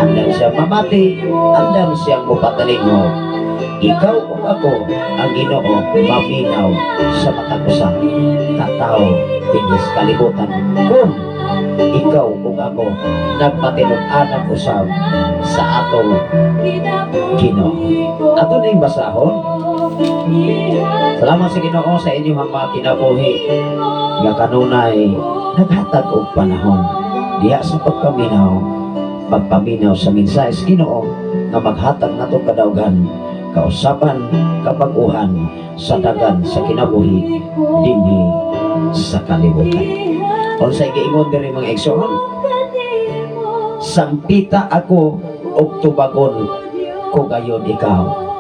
Speaker 3: andam siya mamati, andam siya mupatalingo. Ikaw o ako ang Ginoo maminaw sa matag usa ka tawo dinis kalibutan. Kung ikaw o ako nagmatinud-anang usab sa atong Ginoo. Ato na yung basahon. Salamat sa Ginoo sa inyong mga kinabuhi nga kanunay naghatag og panahon diha sa pagpaminaw sa mensahe sa Ginoo nga maghatag nato kadaugan kausapan kabaguhan sa dagan sa kinabuhi dinhi sa kalibutan. Unsay giingon diri mga igsoon? Sampita ako og tubagon ko gayon ikaw.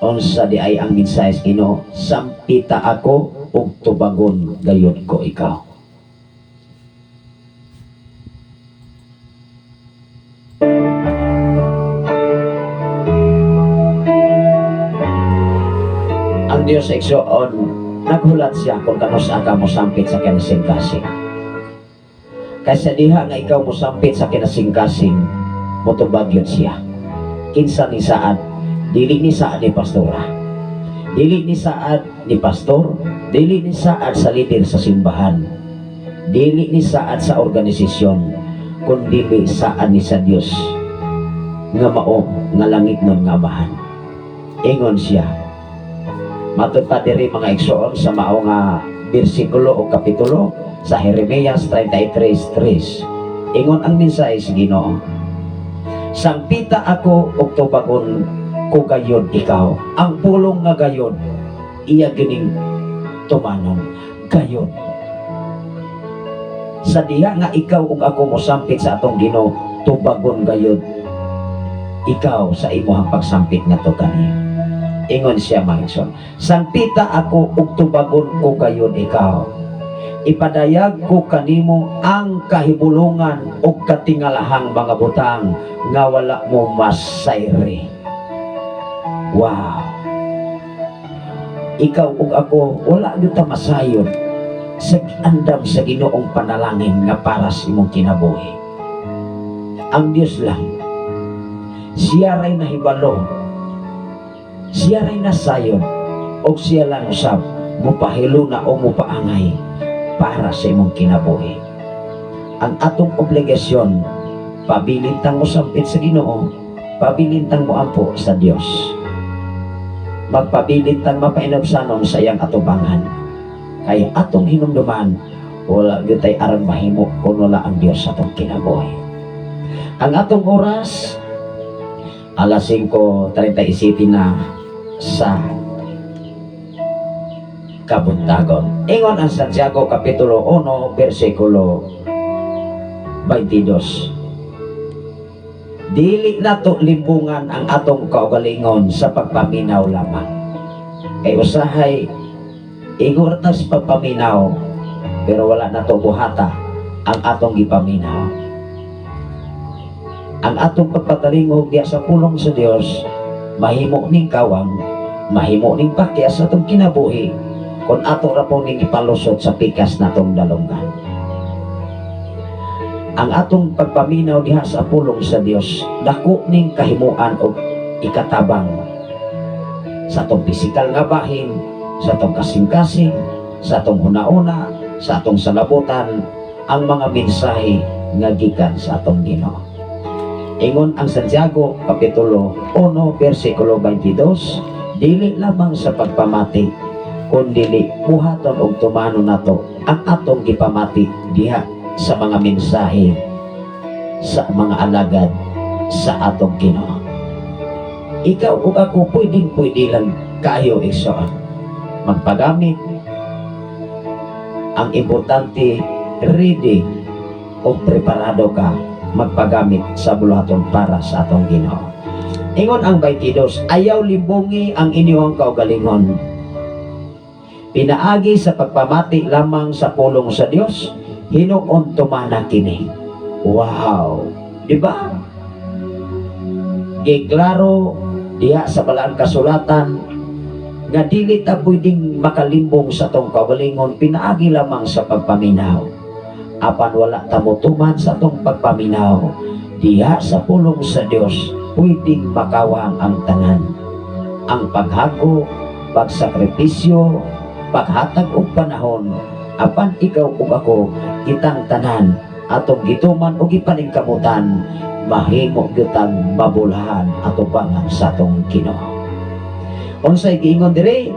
Speaker 3: Unsa di ay ang mensahe Ginoo? Sampita ako og tubagon gayon ko ikaw. Ang Dios sa igsoon, naghulat siya kung kanus ka mo sampit sa kinasingkasing. Kaysa diha nga ikaw mo sampit sa kinasingkasing, motubag yun siya. Kinsa ni saad, dili ni saad ni pastora, dili ni saad ni pastor, dili ni saad sa lider sa simbahan, dili ni saad sa organisasyon, kundi saad ni sa Dios nga mao nga langit nun nga amahan. Ingon siya, matod pa diri mga igsoon sa mao nga bersikulo o kapitulo sa Jeremias 33:3. Ingon ang mensahe sa Ginoo, sampita ako og tubagon ko gayon ikaw. Ang pulong nga gayon iya gining tumanon gayon. Sa diha nga ikaw ug ako mo sampit sa atong Ginoo, tubagon gayon ikaw sa imong pagsampit nga to kaniya. Ingon siya mga igsoon, sampita ako ug tubagon ko gayon ikaw. Ipadayag ko kanimo ang kahibulungan o katingalahang mga butang nga wala mo masayri. Wow! Ikaw ug ako wala gyud ta masayon sa andam sa Ginoong panalangin nga para sa imong kinabuhi. Ang Dios lang, siya ray nahibalo, siya ray nasayon, o siya lang usab mupahiluna o mupaangay para sa imong kinabuhi. Ang atong obligasyon, pabilintang mo sampit sa Ginoo, pabilintang mo ampo sa Dios. Magpabilintang mapainabsanon sa iyang atubangan. Kaya atong hinumduman, wala gyud tay aron mahimo kuno la ang Dios sa atong kinabuhi. Ang atong oras alas 5:37 na sa kabuntagon. Ingon ang Santiago kapitulo 1 bersikulo 22. Dili nato limbungan ang atong kaugalingon sa pagpaminaw lamang. Kay usahay igurtas pagpaminaw pero wala nato buhata ang atong gipaminaw. Ang atong pagpatalingog diya sa pulong sa Dios, mahimo ning kawang, mahimo ning pakya sa atong kinabuhi kung ato ra po ning ipalusot sa pikas natong dalunggan. Ang atong pagpaminaw diha sa pulong sa Dios, dako ning kahimuan og ikatabang sa atong pisikal nga bahin, sa atong kasing-kasing, sa atong una-una, sa atong salabutan, ang mga mensahe nga gikan sa atong Ginoo. Ingon ang Santiago kapitulo 1 bersikulo 22, dili lamang sa pagpamati kundi buhaton og tumanon nato ang atong gipamati diha sa mga mensahe sa mga alagad sa atong Ginoo. Ikaw ug ako pwede lang kayo igsoon magpagamit. Ang importante, ready o preparado ka magpagamit sa buluhaton para sa atong Ginoo. Ingon ang 22, ayaw limbungi ang inyong kaugalingon. Pinaagi sa pagpamati lamang sa pulong sa Dios, hinuon tumana kini. Wow! Diba? Giklaro diha sa balaan kasulatan nga dili ta pwedeng makalimbong sa tong kaugalingon, pinaagi lamang sa pagpaminaw. Apan wala ta motuman sa tong pagpaminaw diha sa pulong sa Dios, pwedeng makawang ang tanan. Ang paghago, pagsakripisyo, paghatag og panahon, apan ikaw ug ako kitang tanan atong gituman og ipaningkamutan, mahimo gyutang mabulahan atubangan sa atong Ginoo. Unsay giingon diri?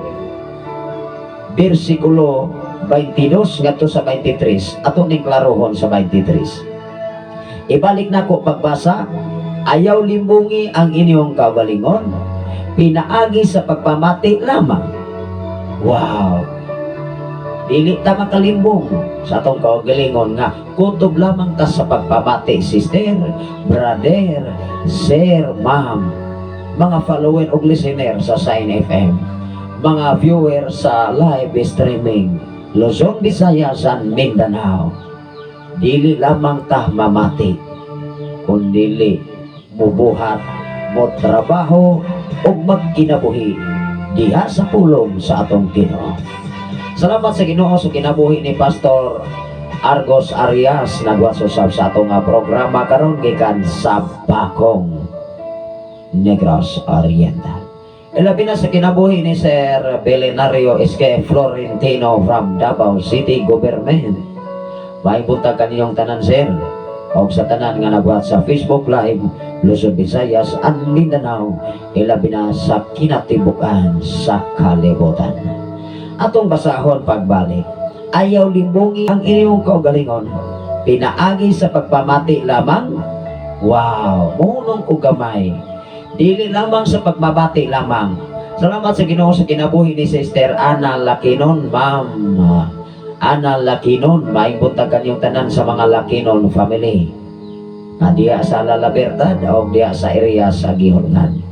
Speaker 3: Bersikulo 22 ngadto sa 23, ato ning klarohon sa 23. Ibalik nako pagbasa, ayaw limbungi ang inyong kaugalingon, pinaagi sa pagpamati lamang. Wow! Dili ta makalimbong sa atong kaugalingon nga kutob lamang ta sa pagpamati, sister, brother, sir, ma'am, mga follower ug listener sa Sign FM, mga viewer sa live streaming Luzon, Visayas, and Mindanao. Dili lamang ta mamati, kundili mubuhat, mo trabaho ug magkinabuhi diha sa pulong sa atong Ginoo. Salamat sa Ginoo sa kinabuhi ni Pastor Argos Arias nagwasosab sa atong programa karon gikan sa Bacong, Negros Oriental. Ilabi na sa kinabuhi ni Sir Belenario SK Florentino from Davao City Government. Mahibuntag kaniyong tanan, sir, o sa tanan nga nagwat sa Facebook Live Luzon, Visayas, and Mindanao. Ilabi na sa kinatibukan sa kalibutan. Atong basahon pagbalik, ayaw limbungi ang inyong kaugalingon, pinaagi sa pagpamati lamang. Wow, munong ko gamay, dili lamang sa pagmabati lamang. Salamat sa Ginoo sa kinabuhi ni Sister Ana Lakinon, Ma'am Ana Lakinon. Mahibuntag kanyong tanan sa mga Lakinon family, diya sa La Libertad o diya sa area sa Gihornan.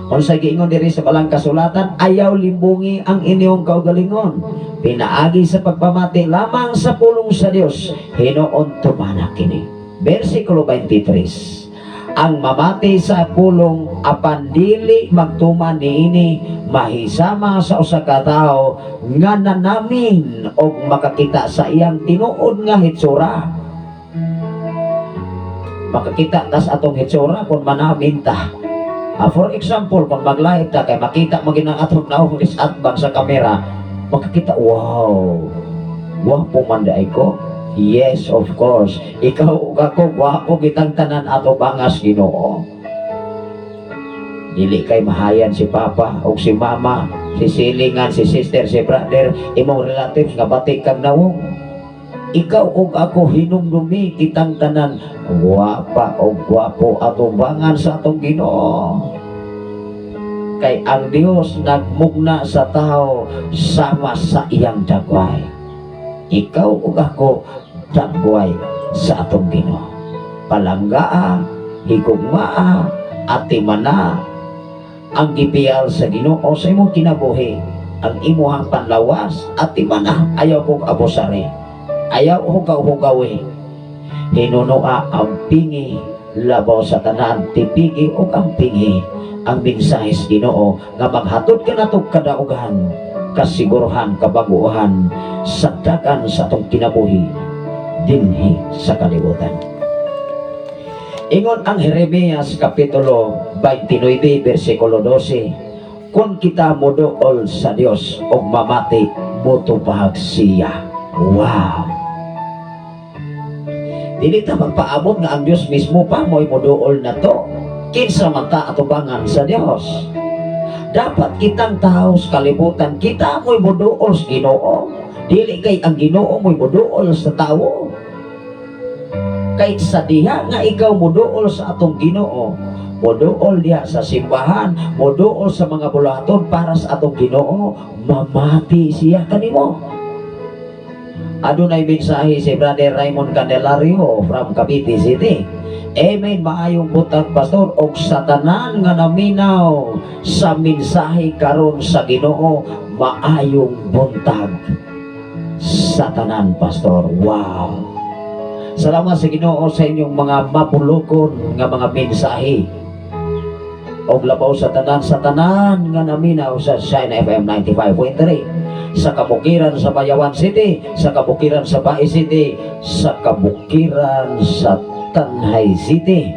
Speaker 3: Kung sa giingon diri sa balang kasulatan, ayaw limbungi ang inyong kaugalingon, pinaagi sa pagpamati lamang sa pulong sa Dios, hinuon tumana kini. Versikulo 23. Ang mamati sa pulong apan dili magtuman niini mahisama sa usa ka tawo nga nanamin og makakita sa iyang tinuod nga hitsura. Makakita tas atong hitsura kung manamin ta. For example, kung mag-live ta kay makita mo ginang atong naong lisatbang sa kamera, makakita, wow, wapo man daay ko. Yes, of course. Ikaw ug ako, wapo kitang tanan ato bangas Ginoo. Dili kay mahayan si Papa o si Mama, si silingan, si sister, si brother, imong relatives nga batik kang nawong. Ikaw ug ako hinumdumi kitang tanan wapa o gwapo atong bangan sa atong Ginoo. Kay ang Dios nagmugna sa tao sama sa iyang dagway. Ikaw ug ako dagway sa atong Ginoo. Palanggaa, higugmaa, atimana ang gipiyal sa Ginoo sa imong kinabuhi. Ang imuhang panlawas atimana, ayaw kong abosare. Ayaw hugaw-hugawi, hinunua ang pingi, labaw sa tanan, tipigi o ang pingi, ang mensahe sa Ginoo nga maghatod ka na itong kadaugan, kasiguruhan, kabaguhan, sa dagan sa itong kinabuhi, dinhi sa kalibutan. Ingon ang Jeremias Kapitulo 29, versikulo 12, kung kita moduol sa Dios o mamati, mutubahag siya. Wow! Dili ta magpaabot nga ang Dios mismo pa mo'y moduol na to. Kinsa man ta atubangan sa Dios. Dapat kitang tao sa kalibutan, kita mo'y moduol sa Ginoo. Dili kay ang Ginoo mo'y moduol sa tao. Kay sa diha nga ikaw moduol sa atong Ginoo, moduol diha sa simbahan, moduol sa mga bulaton para sa atong Ginoo, mamati siya kanimo. Adunay mensahe si Brother Raymond Candelario from Cavite City. Amen, maayong butang pastor og sa tanan nga naminaw sa mensahe karon sa Ginoo, maayong buntag sa tanan, pastor. Wow! Salamat sa Ginoo sa inyong mga mapulukon nga mga mensahe og labaw sa tanan nga naminaw sa Shine FM 95.3. Sa kabukiran sa Bayawan City, sa kabukiran sa Bae City, sa kabukiran sa Tanhay City,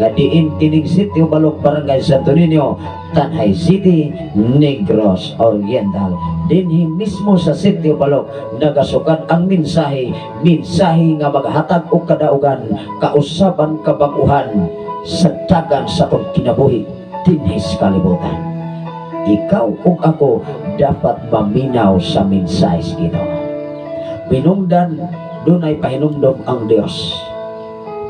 Speaker 3: nga diin Tinig City, Balok Barangay Santo Niño, Tanhay City, Negros Oriental. Dinhi mismo sa City Balok nagasukan ang mensahe nga maghatag og kadaugan, kausaban, kabaguhan sa dagan sa atong kinabuhi dinhi sa kalibutan. Ikaw ug ako dapat maminaw sa mensahe sa Ginoo. Binungdan dunay pahinumdom ang Dios.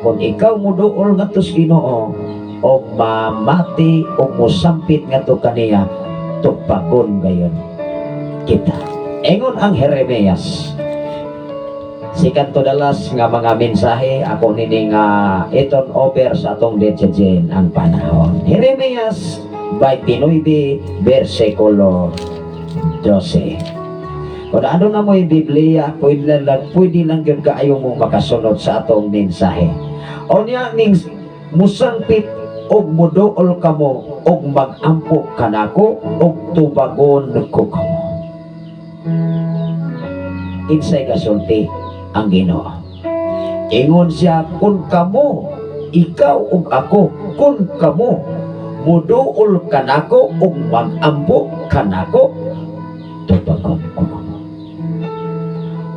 Speaker 3: Kung ikaw moduol ngadto sa Ginoo, o mamati o musampit nga to kaniya tupagon gayon kita. Ingon ang Jeremias sikan to dalas nga mga mensahe ako nini nga iton over sa atong dedyajen ang panahon. Jeremias 29 versikulo 12. Kung ano na mo yung Biblia, pwede lang yun kaayo mo makasunod sa atong mensahe. O niya ning musangpit og muduol kamo og magampo kanako og tubagon ko kamo. Kinsay kasulti ang Ginoo. Ingon siya, kun kamo, ikaw ug ako, kun kamo, muduol kanako ug magampo kanako, tubagon ko kamo.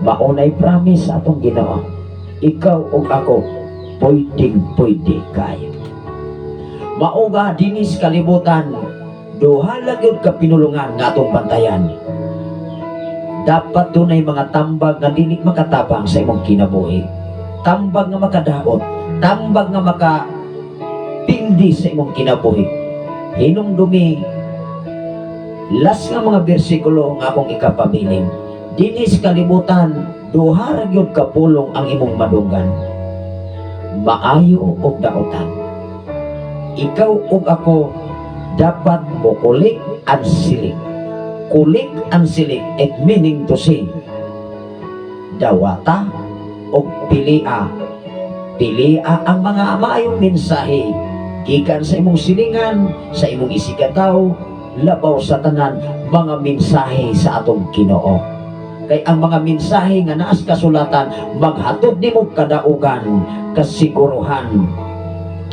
Speaker 3: Maunay promise atong Ginoo, ikaw ug ako, pwede kayo. Mauga dinis kalibutan, duha lang yun kapinulungan nga atong bantayan. Dapat dunay mga tambag nga dili makatabang sa imong kinabuhi. Tambag nga makadaot, tambag nga makapindi sa imong kinabuhi. Hinumdumi last nga mga bersikulo nga akong ikapabilin. Dinis kalibutan, duha ra gyud kapulong ang imong madunggan. Maayo og daotan. Ikaw ug ako dapat mokulik ang silik. Kulik ang silik, it meaning to say, dawata o pilia. Pilia ang mga maayong mensahe gikan sa imong silingan, sa imong isigataw, labaw sa tanan mga mensahe sa atong Ginoo. Kay ang mga mensahe nga naas kasulatan maghatod nimo kadaugan, kasiguruhan,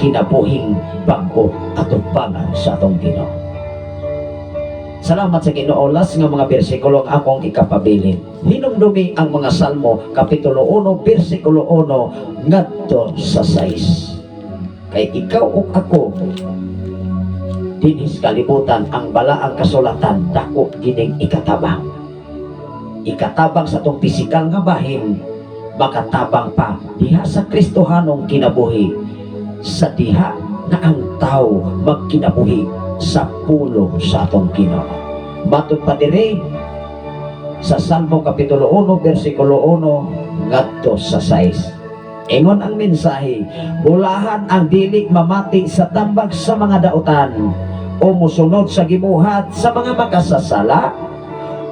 Speaker 3: kinabuhing bag-o at upangan sa atong Ginoo. Salamat sa Ginoo. Last nga mga bersikulo ang akong ikapabilin. Hinumdumi ang mga Salmo kapitulo 1 bersikulo 1 ngadto sa 6. Kay ikaw ug ako dinis kalibutan ang balaang kasulatan dako gining ikatabang. Ikatabang sa tong pisikal nga bahin, makatabang pa diha sa Kristohanong kinabuhi, sa diha na ang tao magkinabuhi sa pulong sa atong Ginoo. Matod pa diri sa Salmo kapitulo 1 bersikulo 1 ngadto sa 6. Ingon ang mensahe, bulahan ang dili mamati sa tambag sa mga dautan o musunod sa gibuhat sa mga makasasala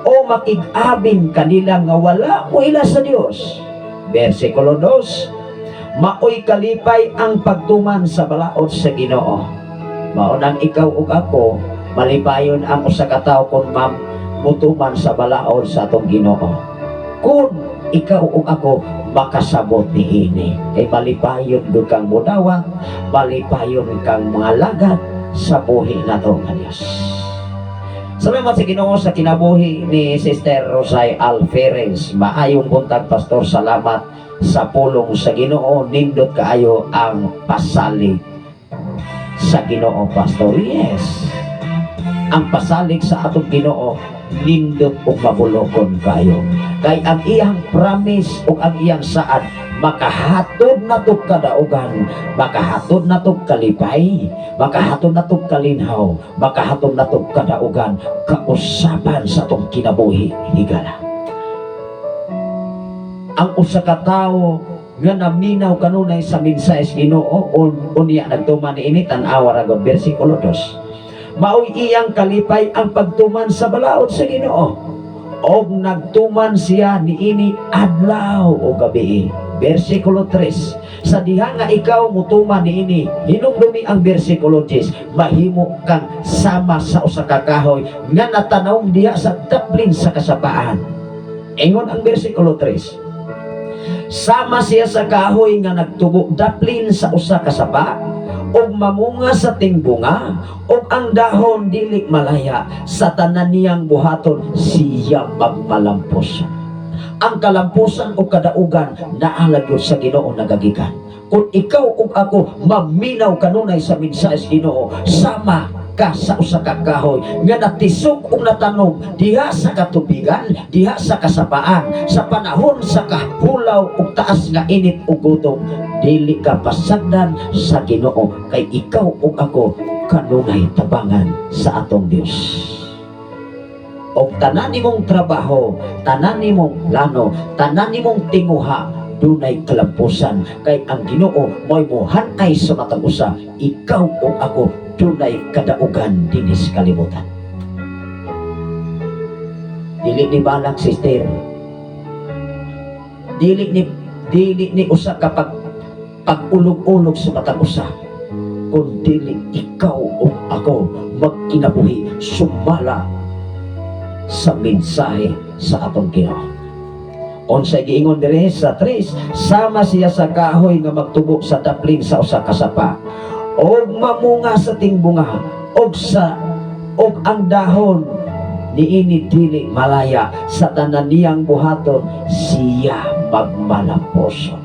Speaker 3: o makig-abin kanila nga wala mo ila sa Dios. Bersikulo 2, maoy kalipay ang pagtuman sa balaod sa Ginoo. Maunang ikaw ug ako malipayon ang usa ka tawo kun mutuman sa balaod sa atong Ginoo. Kun ikaw ug ako makasabot niini, kay malipayon gud kang mudawat, malipayon kang mga lagat sa buhi nato nga Dios. Salamat sa Ginoo sa kinabuhi ni Sister Rosay Alferez. Maayong buntag pastor, salamat sa pulong sa Ginoo. Nindot kaayo ang pasalig sa Ginoo, pastor. Yes, ang pasalig sa atong Ginoo nindot ug mabulokon kayo. Kay ang iyang promise ug ang iyang saad makahatod na to kadaugan, makahatod na to kalipay, makahatod na to kalinhaw, makahatod na to kadaugan, kausaban sa atong kinabuhi higala. Ang usa ka tawo nga naminaw kanunay sa mensahe sa Ginoo unya nagtuman niini tan-awa ra gud bersikulo 2. Maoy iyang kalipay ang pagtuman sa balaod sa Ginoo og nagtuman siya niini adlaw o gabi. Bersikulo 3, sa diha nga ikaw mutuman niini, hinumdumi ang bersikulo 10, mahimo kang sama sa usa ka kahoy nga natanawng diha sa daplin sa kasapaan. Ingon ang bersikulo 3, sama siya sa kahoy nga nagtubo daplin sa usa ka sapa og mamunga sa tingbunga og ang dahon dili malaya sa tanan niyang buhaton siya magmalampos. Ang kalampusan o kadaugan naalagyo sa Ginoo nagagikan. Kung ikaw ug ako maminaw kanunay sa mensahe sa Ginoo, sama ka sa usa ka kahoy nga natisok ug natanog diha sa katubigan, diha sa kasapaan, sa panahon sa kahulaw ug taas nga init ug gutom, dili ka pasagdan sa Ginoo kay ikaw ug ako kanunay tabangan sa atong Dios. Og tanan nimong trabaho, tanan nimong lano, tanan nimong tinguha, dunay kalampusan kay ang Ginoo mo'y mohanay sa matag usa. Ikaw ug ako dunay kadaugan dinis kalibutan. Dili ni balak, sister. Dili ni usa ka pag-ulog-ulog sa matag usa. Kung dili ikaw ug ako magkinabuhi sumala sa mensahe sa atong Ginoo. Unsay giingon diri sa 3, sama siya sa kahoy nga magtubo sa tapling sa usa ka sapa, og mamunga sa tingbunga, og ang dahon niini dili malaya, sa tanan niyang buhaton siya magmalamposon.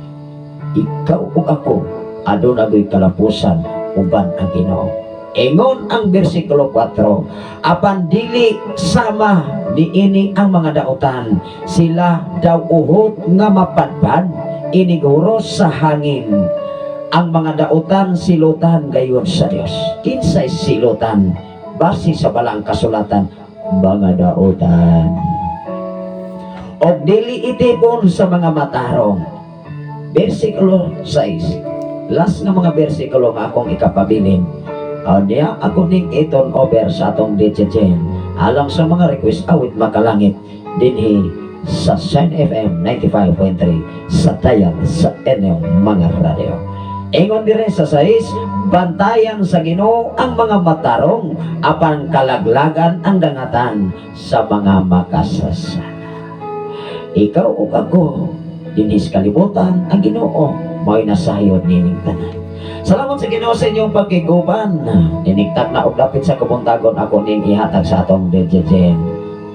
Speaker 3: Ikaw ug ako aduna gyud kalapusan uban ang Ginoo. Ingon ang bersikulo 4, apan dili sama niini ang mga dautan, sila daw uhot nga mapadpad iniguro sa hangin. Ang mga dautan silutan gayon sa Dios. Kinsay silutan? Base sa balang kasulatan, mga dautan. Og dili itipon sa mga matarong. Bersikulo 6. Last nga mga bersikulo nga akong ikapabilin. Niya ako ning iton over sa atong DJN alang sa mga request awit makalangit dinhi sa Shine FM 95.3 sa tayan sa inyong mga radio. Ingon dire sa 6, bantayan sa Ginoo ang mga matarong, apan kalaglagan ang dangatan sa mga makasasala. Ikaw ug ako dinhi sa kalibutan, ang Ginoo mo'y nasayod nining tanan. Salamat sa Ginoo sa inyong pagkiguban. Dinigtag na og dapit sa kabuntagon ako ning ihatag sa atong DJN.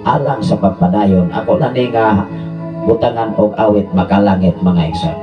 Speaker 3: Alang sa pagpadayon, ako na ning butangan og awit makalangit mga igsoon.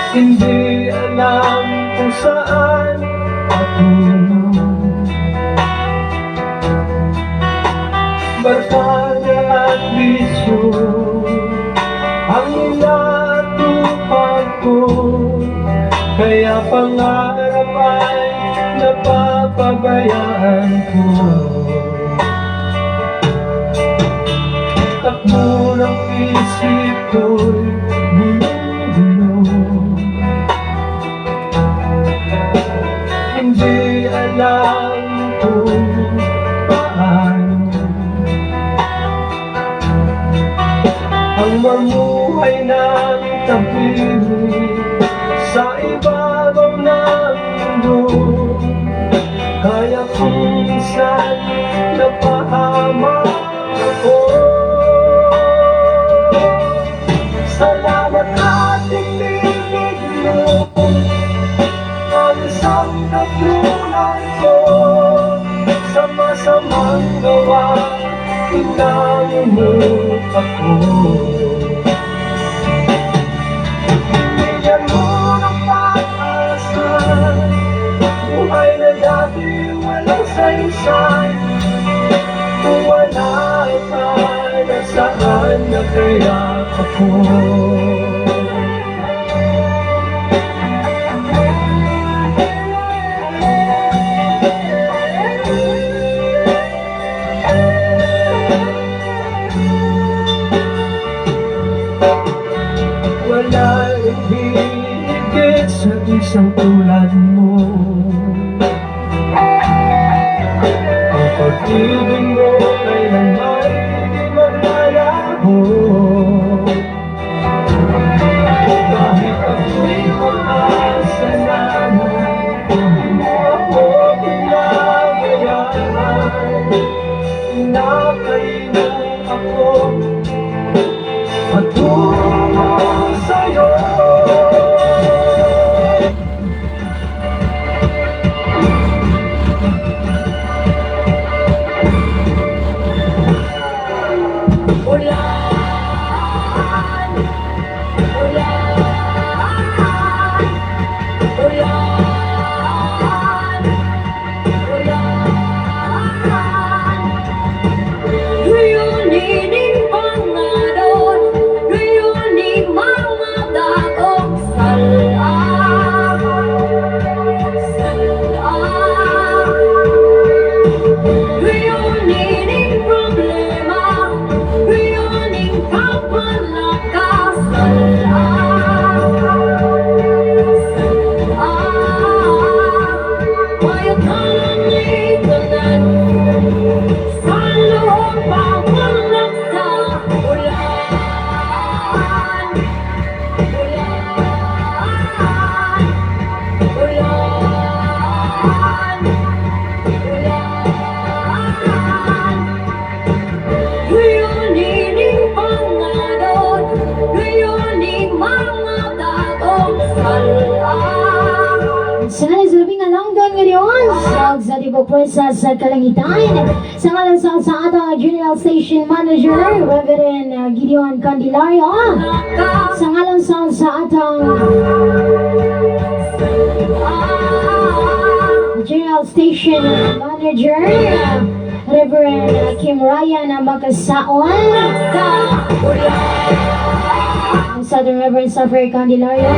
Speaker 1: Hindi alam kung saan patungo. Barkada at bisyo ang natupad ko, kaya pangarap ay napapabayaan ko. Takbo ng isip ko'y hindi alam kung paano ang mamuhay ng tahimik sa ibabaw ng mundo. Kaya kung minsan napahamak ako, salamat ating lilig mo. Isang natulad ko sa masamang gawa, pinamumut ako. Binigyan mo ng pag-asa, buhay na dati walang saysay. Kung wala ka, nasaan na kaya ako? Nakainom ako patungo sa'yo. Ulan, ulan, ulan, ulan. Riyunin pangaron, riyunin mga dakong salang, salang. Riyunin problema, riyunin kapalakas, salang, salang. May kalangitan sa loob pawalak sa ulan, ulan, ulan, ulan. Riyunin pangaron, riyunin mga dakong salang.
Speaker 4: Sana sabi nga lang doon ngayon sa Dibo Pwersa sa Kalangitan. Sa ngalan sa atang General Station Manager, Reverend Gideon Candelario. Sa ngalan sa atang General Station Manager, Reverend Kim Ryan na magkasaon. Sa ating Reverend Safari Candelario.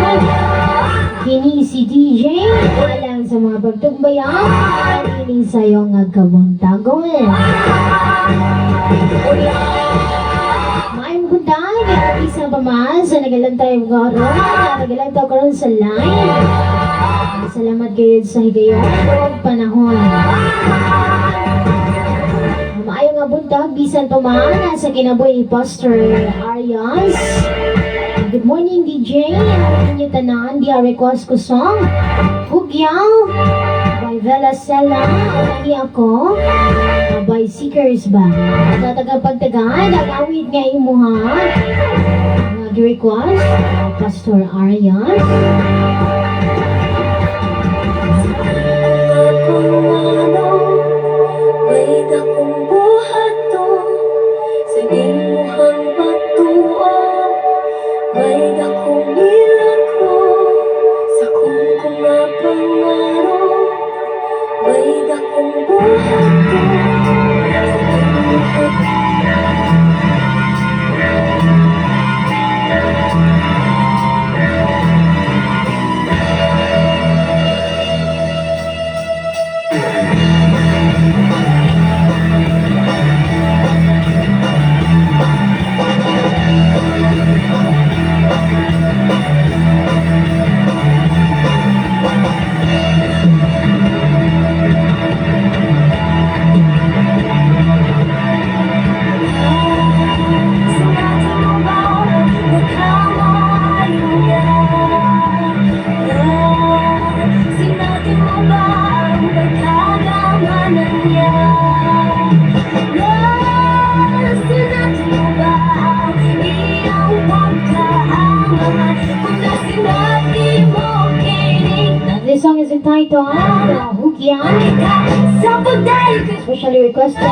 Speaker 4: Kini si DJ, alang sa mga pagtugbayan, kini sa'yo nga kabuntagon. Maayong buntag, isang pamaan sa nagalantay mga oras, nagalantay ko rin sa line. Salamat kayo sa higayon, huwag panahon. Maayong nga buntag, bisan pamaan sa kinabuhi Pastor Arias. Good morning, DJ. Ang inyo tanan, di request ko song. Hugyaw by Vela Sela. Lagi ako by Seekers ba? Tatagapagtagan, nag-awit nga imuha. Nag-request Pastor Arias.
Speaker 1: May dakong buhat to sa imuhang pagtuo. May dakong milagro sa kung kumapangaro. May dakong buhat to sa imuhang
Speaker 4: This song is entitled Hugyaw. Specially requested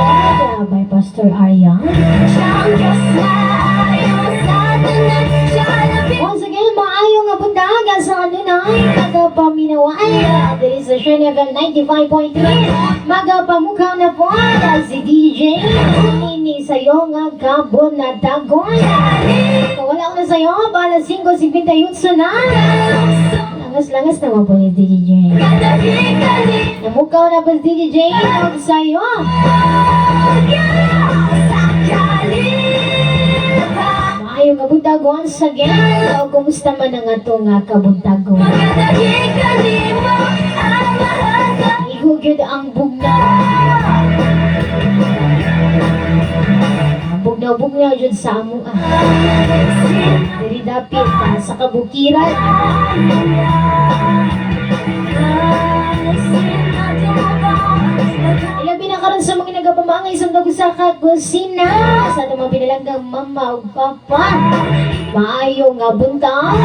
Speaker 4: by Pastor Arias. Once again, maayong nga bundag sa kanunay magapaminawaan. There is a Shania FM 95.3. Magapamukaw na po si DJ. Ini sa'yo nga kabon na tagon. Kawala ko na sa'yo, bala 5:58 na. Langas-langas naman po ni DJ. Namukaw na po si DJ. Huwag sa'yo. Maayong kabuntag once again. O, kumusta man ang ato nga kabuntag? Igugyod ang bugnaw. Bugnaw dyan sa amo. Dari dapit sa kabukiran. Ilabi na karon sa mga nagapamangay sa dago sa kusina sa ato mga pinalanggang mama ug papa. Maayo nga buntag.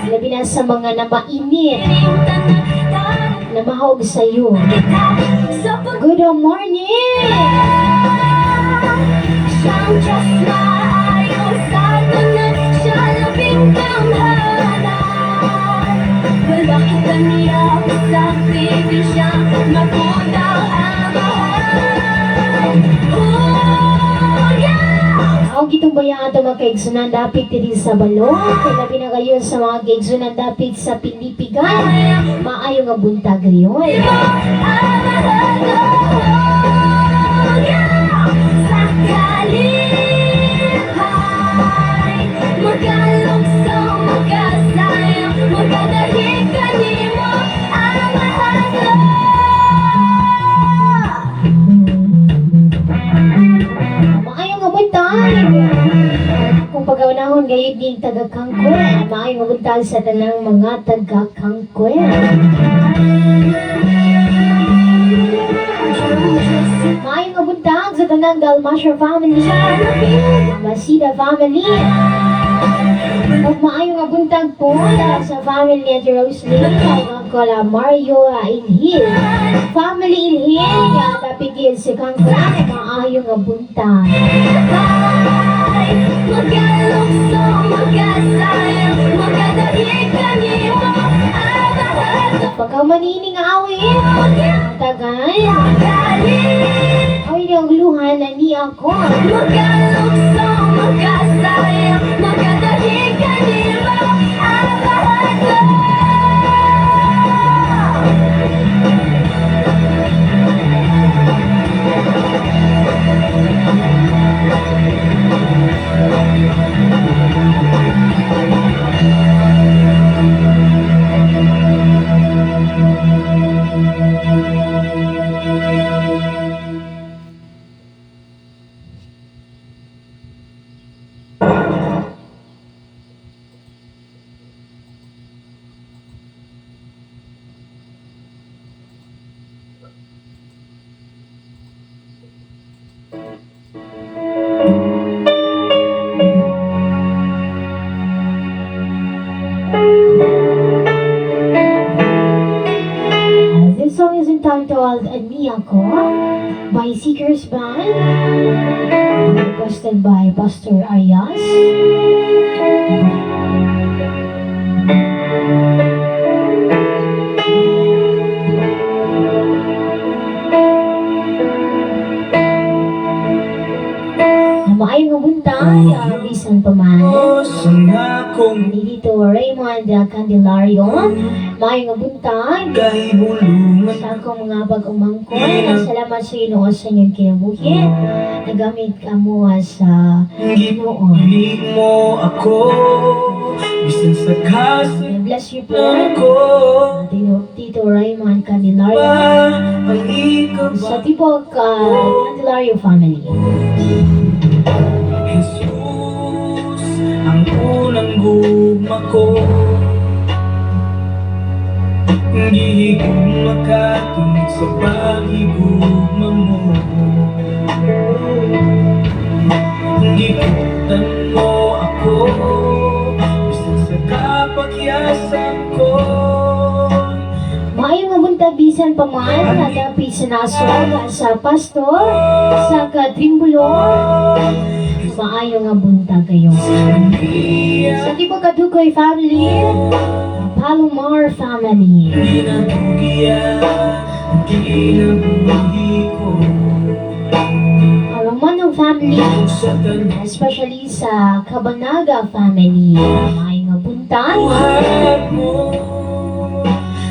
Speaker 4: Labi na sa mga namainit na mahog sa iyo. Good morning!
Speaker 1: Siyang Diyos maayon sa tanan, siya labing kamhalan. Wala kita niya sa tigil siya, magundang amahan. Oh, yeah!
Speaker 4: Ako gitong bayan ato mga kaigsunan dapit diri sa balon. Kaya labi na kayo sa mga kaigsunan dapit sa Pilipigan. Maayo nga buntag riyon. Maayo nga buntag. Kung pag-aunahon gayud din taga-Kangkwen. Maayo nga buntag sa tanang mga taga-Kangkwen. Maayo nga buntag sa tanang Dalmasher family. Masida family. Ug maayo nga buntag po sa family ni Roslyn, ang kola Mario Ilhil. Family Ilhil, nga tapigil si Kangkwen, maayo nga buntag. Pagka manini nga awin, tagay. Awin ang luhan na ni ako. This song is entitled Aniyako by Seekers Band, requested by Pastor Arias. Maayong nga buntag, bisan pa man. Dito Raymond Candelario. Maayong nga buntag. Sa akong mga pag-umangkoy, salamat sa Ginoo sa inyong kinabuhi. Nagamit ka mo sa Ginoo.
Speaker 5: mo ako, bisan sa kasi
Speaker 4: God bless you po.
Speaker 5: ko.
Speaker 4: Tito Raymond Candelario.
Speaker 5: Ang ikaw
Speaker 4: Sa Tipog Candelario family.
Speaker 5: Jesus, ang unang gugma ko. Hindi ko makatunig sa pag-igugma mo. Hindi ko mo ako, bisan sa kapagyasan ko.
Speaker 4: Maayong nga buntag bisan pa man, nadapit sa nasod sa pastor, sa katrimbulong. Maayong nga buntag kayo. Sa Tipog Kadukoy family, Palomar family.
Speaker 5: Hindi na bugiya, ang kinabuhi ko.
Speaker 4: Romanong family,
Speaker 5: Sa tanong
Speaker 4: especially sa Kabanaga family. Maayong nga buntag.
Speaker 5: buhat mo,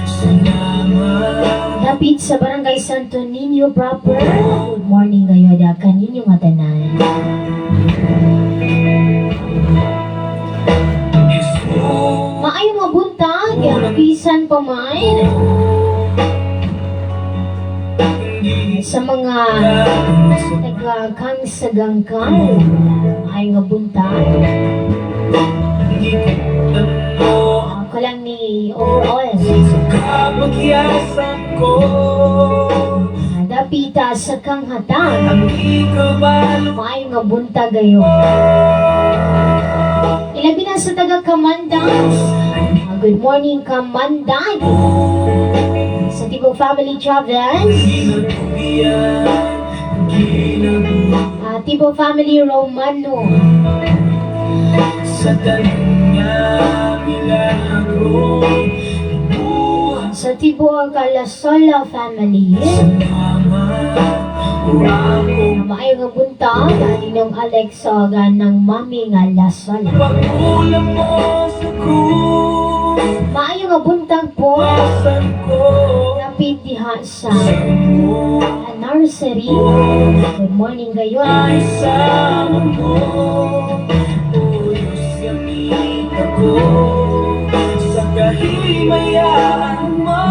Speaker 5: salamat.
Speaker 4: Dapit sa Barangay Santo Niño proper. Good morning kayo da kaninyo nga tanan.
Speaker 5: Jesus,
Speaker 4: Maayong nga buntag, bisan pa man.
Speaker 5: hindi
Speaker 4: Sa mga nagkakang sagangkan, maayong nga buntag.
Speaker 5: hindi ko mo
Speaker 4: Ako lang ni overall.
Speaker 5: sa kapagyasan ko.
Speaker 4: Napita sa kanghatan.
Speaker 5: Ang ikabalo
Speaker 4: Maayo nga buntag gayon. Ilabi na sa taga Kamandan. Good morning, Kamandan. Sa Tibo Family Travels.
Speaker 5: Ginagbiyan Ginabuhat
Speaker 4: Tibo Family Romano.
Speaker 5: sa tanong nga milagro Buhat
Speaker 4: Sa Tibo Calasola Family.
Speaker 5: Wakong
Speaker 4: Maayo nga buntag. Ninong Alex ng Mami nga Lasola.
Speaker 5: pag-ulam mo sa krus
Speaker 4: Maayo nga buntag po.
Speaker 5: Asan ko
Speaker 4: Napit diha sa
Speaker 5: mo
Speaker 4: nursery. Good morning gayon.
Speaker 5: Ay sama mo Uyos gamit ako Sa kahimayaan mo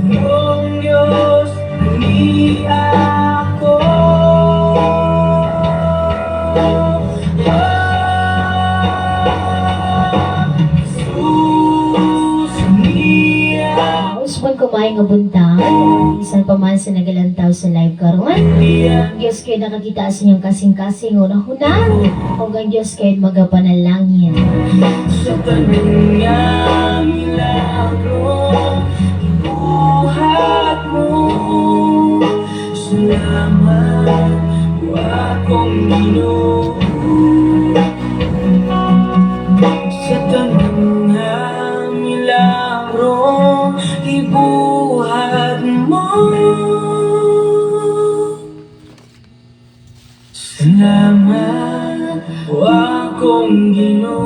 Speaker 5: Iyong Diyos ni ako Jesus ni ako
Speaker 4: Usman kumain nga buntag. Isan pa man sa nagalantaw sa live karon. Ang Diyos kayo nakakita sa inyong kasing-kasing una-una. O ang Diyos kayo magapanalangin.
Speaker 5: Sa tanong nga milagro Ibuhat mo Salamat o akong Ginoo Sa tanong nga milagro Ibuhat mo Salamat o akong Ginoo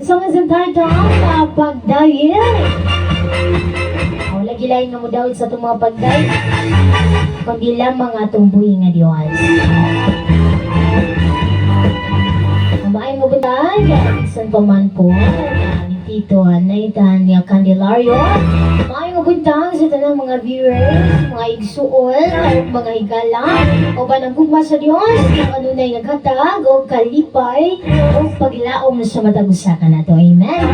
Speaker 4: So nga sa title, pagdahil. O lagi lain nga mo daw sa itong mga pagdahil. Kundi lamang atong buhi nga Diyos. Kumain mo ba tayo? San pa man po? Ni Tito Nathan niya Candelario. Kumain mo buntang sa tanang mga viewers, mga igsuon, mga higala, o ba ng gugma sa Diyos, yung anunay naghatag, o kalipay, o paglaom sa matagusakan na to. Amen.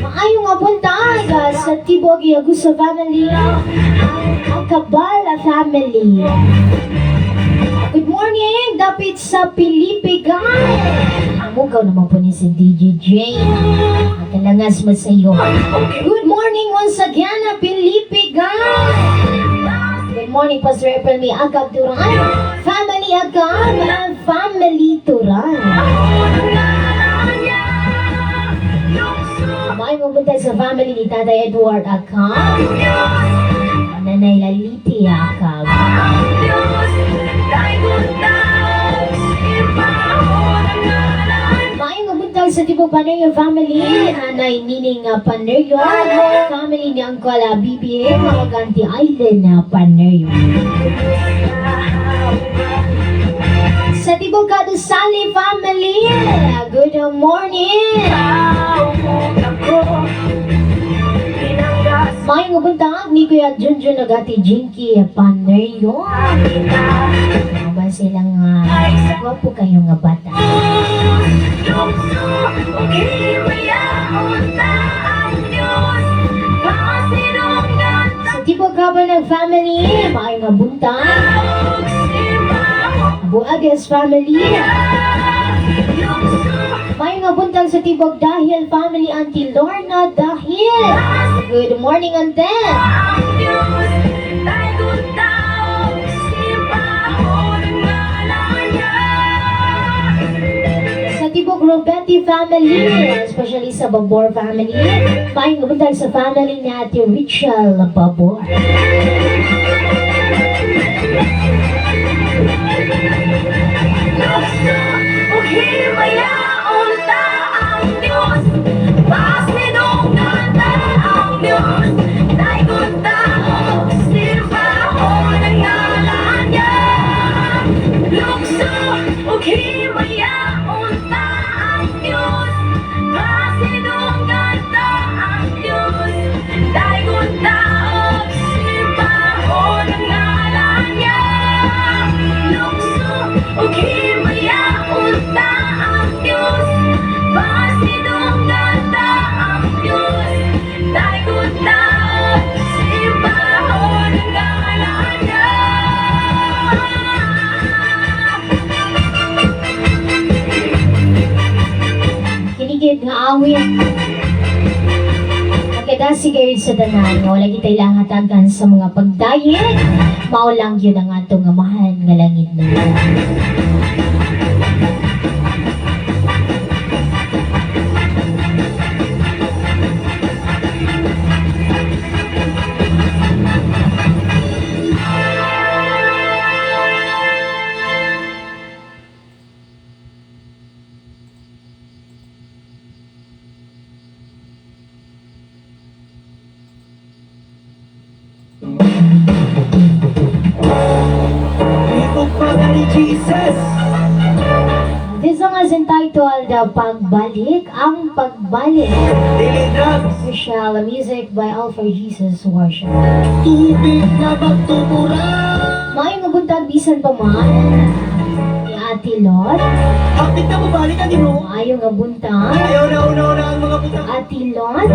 Speaker 4: Maayong nga buntag sa Tibog Iagusa Family, ang Kabala Family. Good morning, dapit sa Pilipigan. Amugaw naman po ni si DJ Jane. At talangas mo sa iyo. Good morning once again, Pilipigan. Good morning, Pastor April May Agab Turan. Family Agab, Family Turan. May mabuntay sa family ni Tatay Edward Agab. Nanay Laliti Agab. Maayong mabuntag sa Tibo Paneryo family, Nanay Nining Paneryo, family ni Uncle BBA, mga Ganti Island Paneryo. Sa Tibo Kadusali family, good morning! Maayong mabuntag ni Kuya Junjun Nagati Jinky Paneryo. Ba silang gwapo kayo nga bata. Sa Tibo Kabanag family, maayong mabuntag. Buagas family. Maayong mabuntag sa Tibog Dahil family, Auntie Lorna Dahil. Good morning, Ante. Sa Tibog Robetti family, especially sa Babor family. Maayong mabuntag sa family ni Ate Rachel Babor.
Speaker 1: himayaon ta ang Diyos. Pasidungan ta ang Diyos. Dayon ta og sirbahon ang ngalan niya. Lukso ug himayaon ta ang Diyos. Pasidungan ta ang Diyos. Dayon ta og sirbahon ang ngalan niya. Lukso ug himayaon ta ang Diyos. Pasidungan ta ang Diyos. Dayon ta og sirbahon ang ngalan niya.
Speaker 4: Kinigid nga awit. Pagkadasi kayo sa tanan, nga wala kita'y lang hatagan sa mga pagdayet. Maulang yun ang atong amahan nga langit na. This song is entitled Pagbalik ang Pagbalik. Official music by All for Jesus Worship.
Speaker 5: Tubig na magtumura.
Speaker 4: Maayong mabuntag bisan pa man ni Ate Lot.
Speaker 5: Hapit na mabalik ka din mo.
Speaker 4: Maayong mabuntag
Speaker 5: Ayaw na una-una ang mga puta.
Speaker 4: Ate Lot.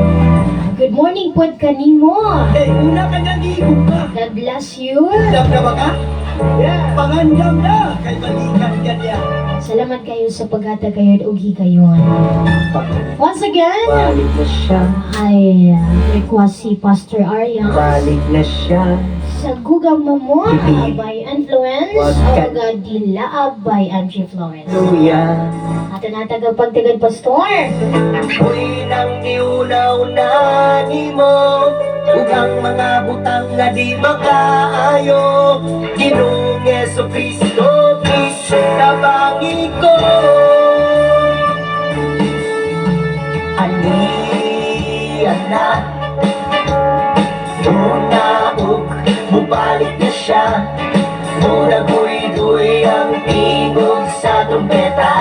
Speaker 4: Good morning po kanimo.
Speaker 5: Eh, una ka na giigong ka.
Speaker 4: God bless you.
Speaker 5: Dam na ba ka? Yeah. Pangandam na. Kay balikan ka niya.
Speaker 4: Salamat kayo sa paghatag kayo at ugi kayo. Once again,
Speaker 5: Balik na siya.
Speaker 4: I request si Pastor Arya
Speaker 5: Balik na siya.
Speaker 4: sa Gugang Mamon by Influence o Dilaab by Angie Flores.
Speaker 5: Luya.
Speaker 4: At natagag pagtagad Pastor.
Speaker 5: Uy nang niunaw na ni mo. Ug ang mga butang nga di makaayo. Ginoong Yesu Cristo, please tabangi ko. Aniyan na. Tunaog, mubalik na siya. Mura duy ang tigog sa trumpeta.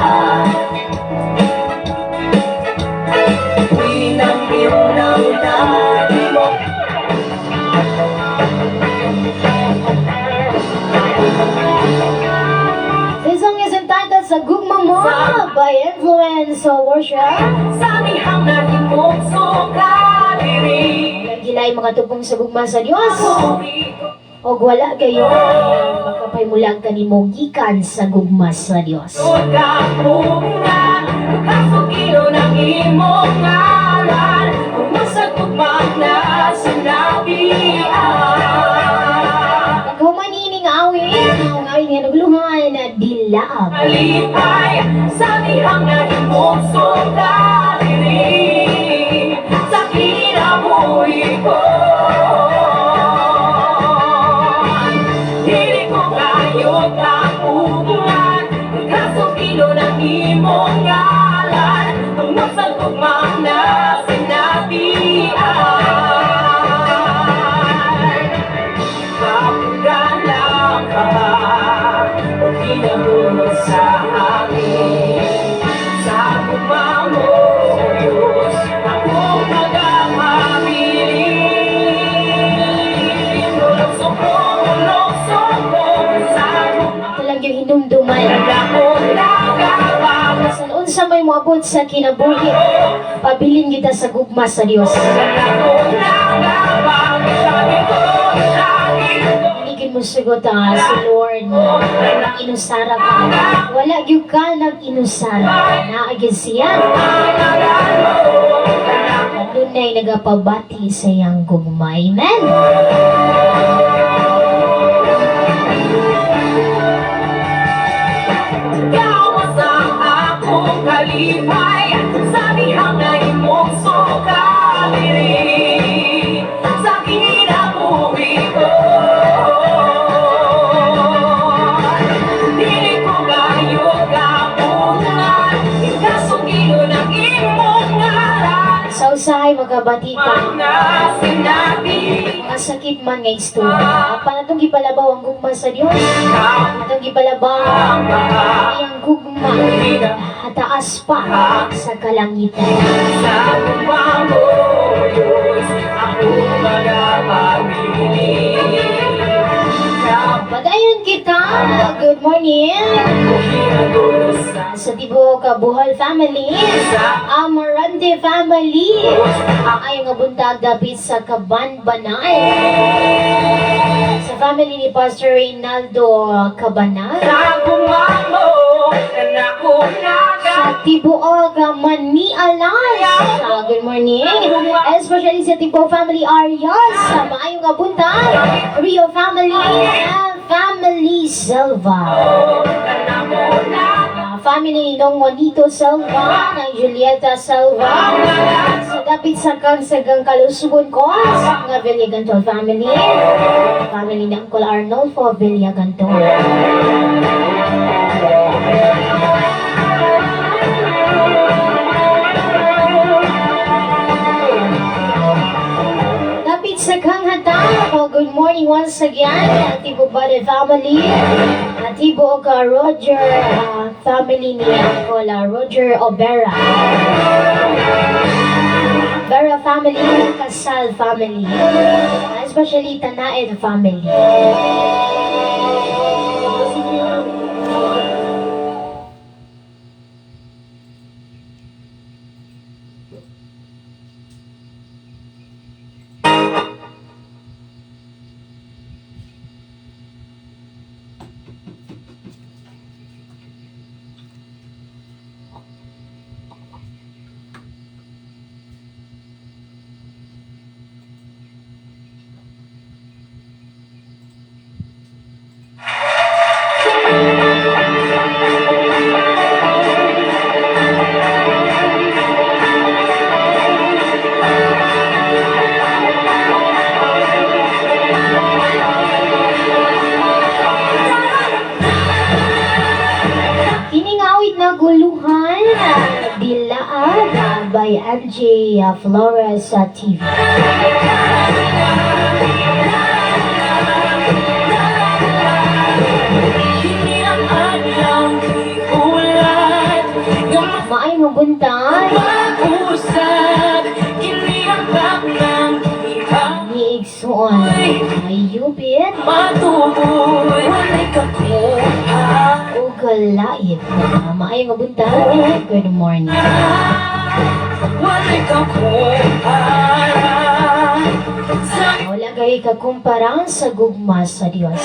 Speaker 5: Uy nang niunaw na ni mo.
Speaker 4: This song is entitled sa Gugma Mo by Influence o Worship.
Speaker 1: Sabi hang nahimong sukaliri.
Speaker 4: Nagilay mga tugong sa gugma sa Diyos. O wala kayo, makapahimulang kanimo gikan sa gugma sa Diyos.
Speaker 1: Pagkapungan, kasukilo ng imong ngalan. Kung masagpag na sinabihan.
Speaker 4: Pagkumanining awit, ang awit nga nagluhan na Dilaab.
Speaker 1: Alipay, sabi hang nahimong sukaliri. Sa kinabuhi ko. Hindi ko kayo kapunan. Kasukilo ng imong ngalan. Kung masagpag na sinabihan. Kapagana ka, o kinabunod sa amin. Sa gugma mo, O Diyos, ako magkakabilin. Ulog sokong, sa gugma
Speaker 4: Ito lang yung hinumduman.
Speaker 1: mo nagabang.
Speaker 4: San unsa may moabot sa kinabuhi, pabilin kita sa gugma sa Diyos. Hinigin mo sugot si Lord, nag-inusara ka. Wala gyud ka nag-inusara. Naagid siya. Dunay nagapabati sa iyang gugma. Amen.
Speaker 1: Kalipay, sabi hanggang imong sukaliri sa kinabuhi ko. Dili ko kayo kapungan.
Speaker 4: usahay magabatita. Mga sakit man nga istorya. Panatong gipalabaw ang gugma sa Dios. Panatong gipalabaw ang gugma. Taas pa sa kalangitan. Padayon kita. Good morning. Sa Tibo Kabuhal family, Amarante family, ay nga buntag dapit sa Kabanbanay. Sa family ni Pastor Reynaldo Cabanal. Sa Tibuog Manialas. Good morning. Especially sa Tibo family Arias. Maayong nga buntag. Rio family and family Silva. Family ni Nong Juanito Silva, ng Julieta Silva, sa dapit sa Kansagang Kalusugon ko, sa mga Villagantol family, family ni Uncle Arnolfo Villagantol. Dapit sa Kanghata, good morning once again, Tibo Bade family, Tibo ka Roger family ni Uncle Roger Obera. Vera family, Casal family, especially Tanaed family. Naguluhan, Dilaan by MJ Flores TV. Maayong buntag. Ni Igsoon Ayubit Ugalait. Maayong buntag. Good morning. Wala kayo kakumpara sa gugma sa Diyos.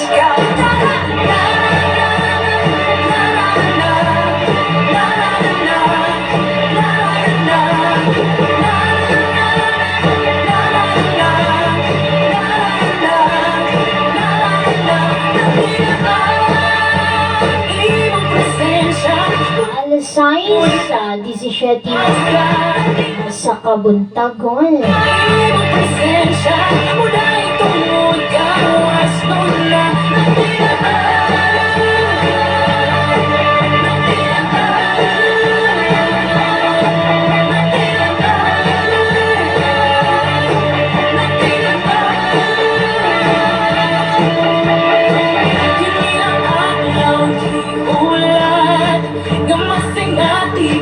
Speaker 4: Alas 6 sa 17 sa Kabuntagon.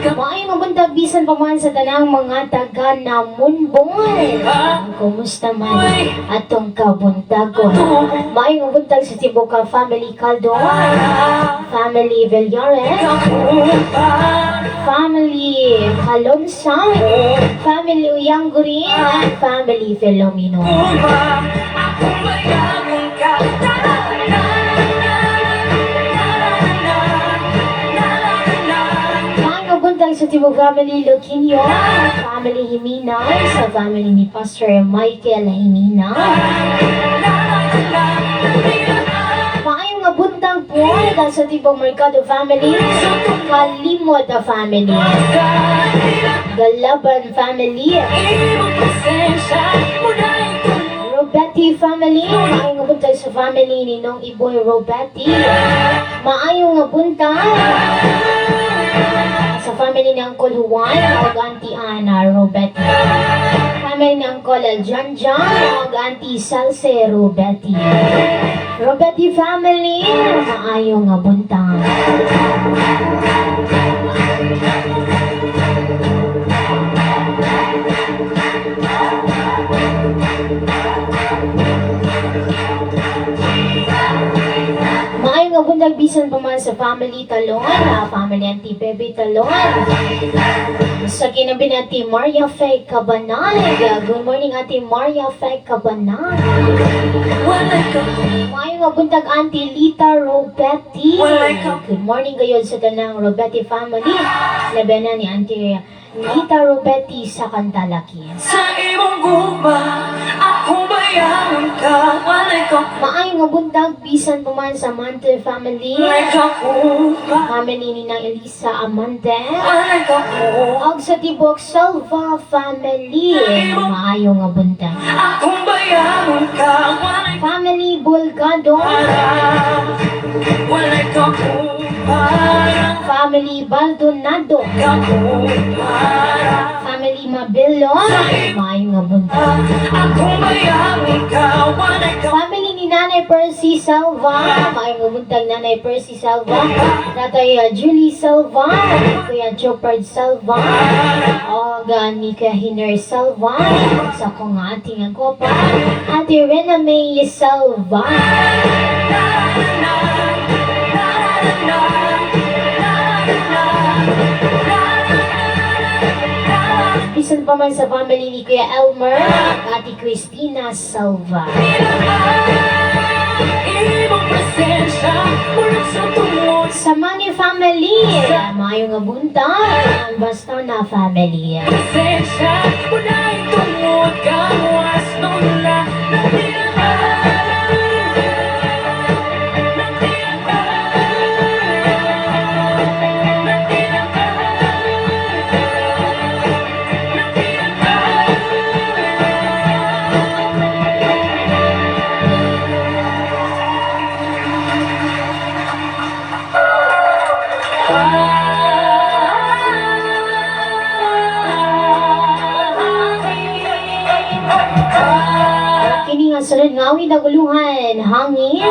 Speaker 4: Maayong mabuntag bisan pa man sa tanang mga taga Namunbon. Kumusta man atong kabuntagon? Maayong mabuntag sa Tibuca family Caldon, family Villares, family Calonsang, family Uyanggurin, at family Filomeno. Sa Tibo family Loquinho, family Himina, sa family ni Pastor Michael Himina. Maayong nga buntang po sa Tibo Mercado family, Kalimot family, Galaban family, Robetti family. Maayong nga buntang sa family ni Nong Iboy Robetti. Maayong nga buntang sa sa family ni Uncle Juan o Auntie Ana Robetti. Family ni Uncle John o Auntie Salse Robetti. Robetti family, maayong nga buntag. Maayong nga buntag bisan pa man sa family Talon, family Auntie Bebe Talon. Sa kinabi ni Auntie Maria Faye Cabanag. Good morning Auntie Maria Faye Cabanag. Maayong nga buntag Auntie Lita Robetti. Good morning kayo sa tanang Robetti family. Labanan ni Auntie Lita Robetti sa Kantalaki.
Speaker 1: Sa imong guba, ako bayaran ka. Walay ka,
Speaker 4: Maayong nga buntag bisan pa man sa Amante family.
Speaker 1: walay ka kuha.
Speaker 4: Family ni na Elisa Amante.
Speaker 1: Walay ka kuha.
Speaker 4: Og sa Tibok Salva family. Maayong nga buntag.
Speaker 1: Akong bayaran ka. Walay ka
Speaker 4: Family Bulgado.
Speaker 1: walay ka kuha.
Speaker 4: Family Baldonado.
Speaker 1: Ka kuha.
Speaker 4: Family Mabelo. Maayong nga buntag.
Speaker 1: Akong bayaran ka. Walay ka
Speaker 4: Family ni Nanay Percy Salva. Maayong nga buntag Nanay Percy Salva. Tatay Julie Salva. Kuya Chopard Salva. O ni Kuya Hiner Salva. Sa kong ating ang kopa. Ate Rena May Salva. Bisan pa man sa family ni Kuya Elmer. Ate Christina Salva.
Speaker 1: imong presensya. Mula sa tungod
Speaker 4: Sa Mani family. Maayong nga buntag. Basta na family.
Speaker 1: presensya. Muna yung tungod ka. Was nula.
Speaker 4: Kini nga sunod nga awit ang guluhan. Hangin.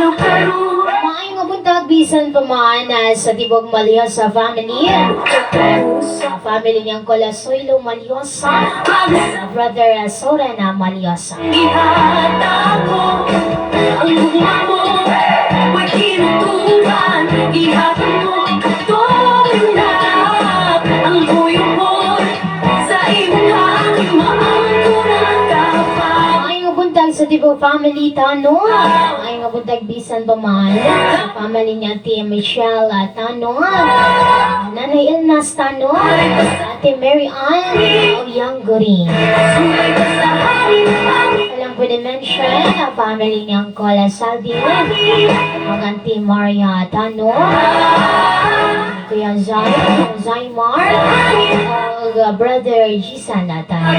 Speaker 4: Maayong nga buntag bisan pa man sa Tibog Maliosa family. Sa family niyang Colasoilo Maliosa. Sa brother Sora na Maliosa.
Speaker 1: Ihata ko ang gugma mo. Huwag kinutuban. Ihata mo tulad ang buyo mo. Sa iyong hangin maangkuran ka pa.
Speaker 4: Maayong nga buntag sa Tibog family Tano. Maayong nga buntag bisan pa man sa family niya Tia Michelle Tano. Nanay Ilnas Tano. Ate Mary Ann o Yang Guring.
Speaker 1: Sulay ka sa hangin.
Speaker 4: Walang pwede mention ang family niyang Cola Saldi. Ang Auntie Maria Tano. Kuya Zaymar. O brother Gisan Tano.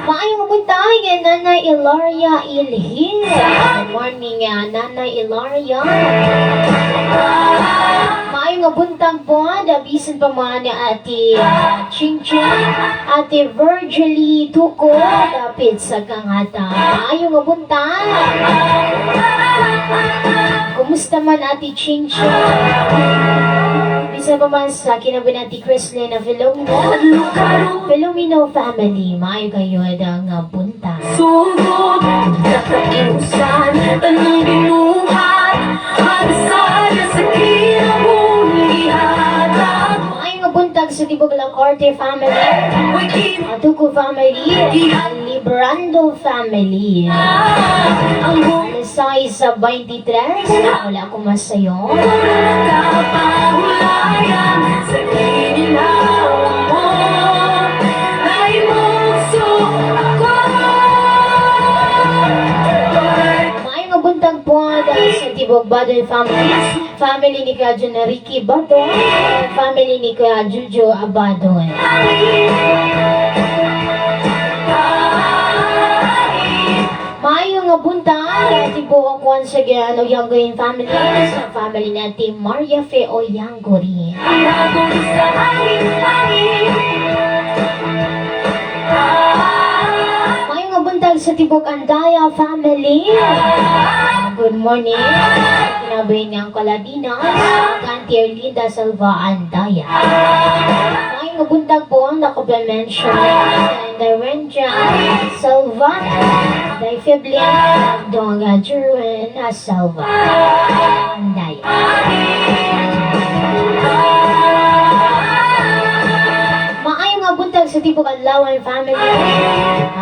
Speaker 4: Maayong buntag Nanay Ilaria Ilhin. Good morning Nanay Ilaria. Maayong nga buntag po, dabisan pa mga ni Ate Ching Ching, Ate Virgily Tuko, dapit sa kangata. Maayong nga buntag. Kumusta man Ate Ching Ching? Bisa pa man sa kinabi ni Ate Chrislyn na Filomeno family. Maayong kayo ang buntag.
Speaker 1: Sugod sa katiusan, tanong binuhat, malasada sa kinabulihan.
Speaker 4: Maayong nga buntag sa Tibog Lacorte family. Atuko family. Librando family.
Speaker 1: Ang
Speaker 4: Alasay sa 23. Wala ko masayo.
Speaker 1: kapahulayan sa kinilaw mo, ay mukso ako.
Speaker 4: Maayong nga buntag po dahil sa Tibog Badoy family, family ni Kuya Jun Ricky Badoy, family ni Kuya Jujo Abadoy. Maayong nga buntag, tibuok once again o Yanggorin family sa family natin Maria Fe o Yanggorin. Maayong nga buntag sa tibuok Andaya family. Good morning. Kinabuhin niyang Kaladinas, Auntie Erlinda Salva Andaya. Maayong nga buntag po ang nakabe-mention Renja Salva, Day Fiblin, Donga Jerwin Salva Andaya. Maayong nga buntag sa tipong Adlawan family.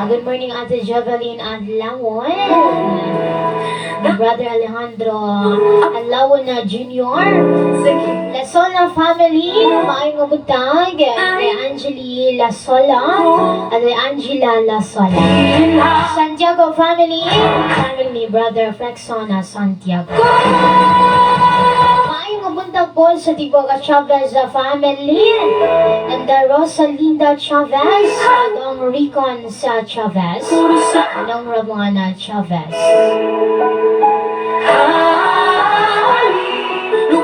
Speaker 4: Good morning Ate Javelin Adlawan. Brother Alejandro Adlawan na Junior. Lasola family. Maayong nga buntag kay Angeli Lasola at kay Angela Lasola. Santiago family. Family ni Brother Flexon Santiago. Maayong nga buntag po sa Tiboga Chavez family. And the Rosalinda Chavez, Dong Ricon sa Chavez, Dong Ramona Chavez.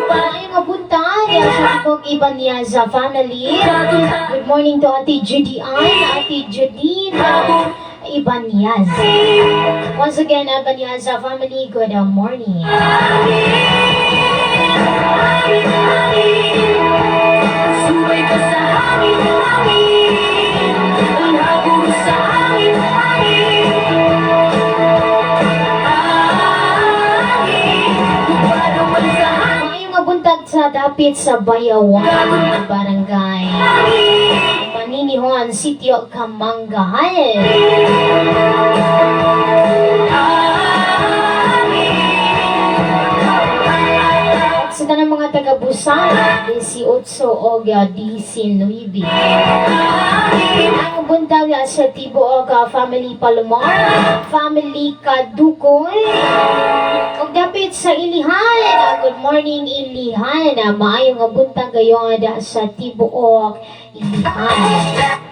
Speaker 4: Maayong nga buntag sa Tibog Ibanyaza family. Good morning to Ate Judy Ann, Ate Judine Ibanyaz. Once again, Ibanyaza family, good morning.
Speaker 1: Subay ka sa hangin-hangin, ang hagod sa hangin-hangin. Lupa-lupan sa hangin.
Speaker 4: Maayong nga buntag sa dapit sa Bayawan, Barangay Maninihon, Sitio Kamanggahan. Sa tanang mga taga-Busan, 18 o 19. Ang buntag sa Tibuok family Palomar, family Kadukoy. Ug dapit sa Ilihan, good morning Ilihan. Maayong nga buntag gayon sa Tibuok, Ilihan.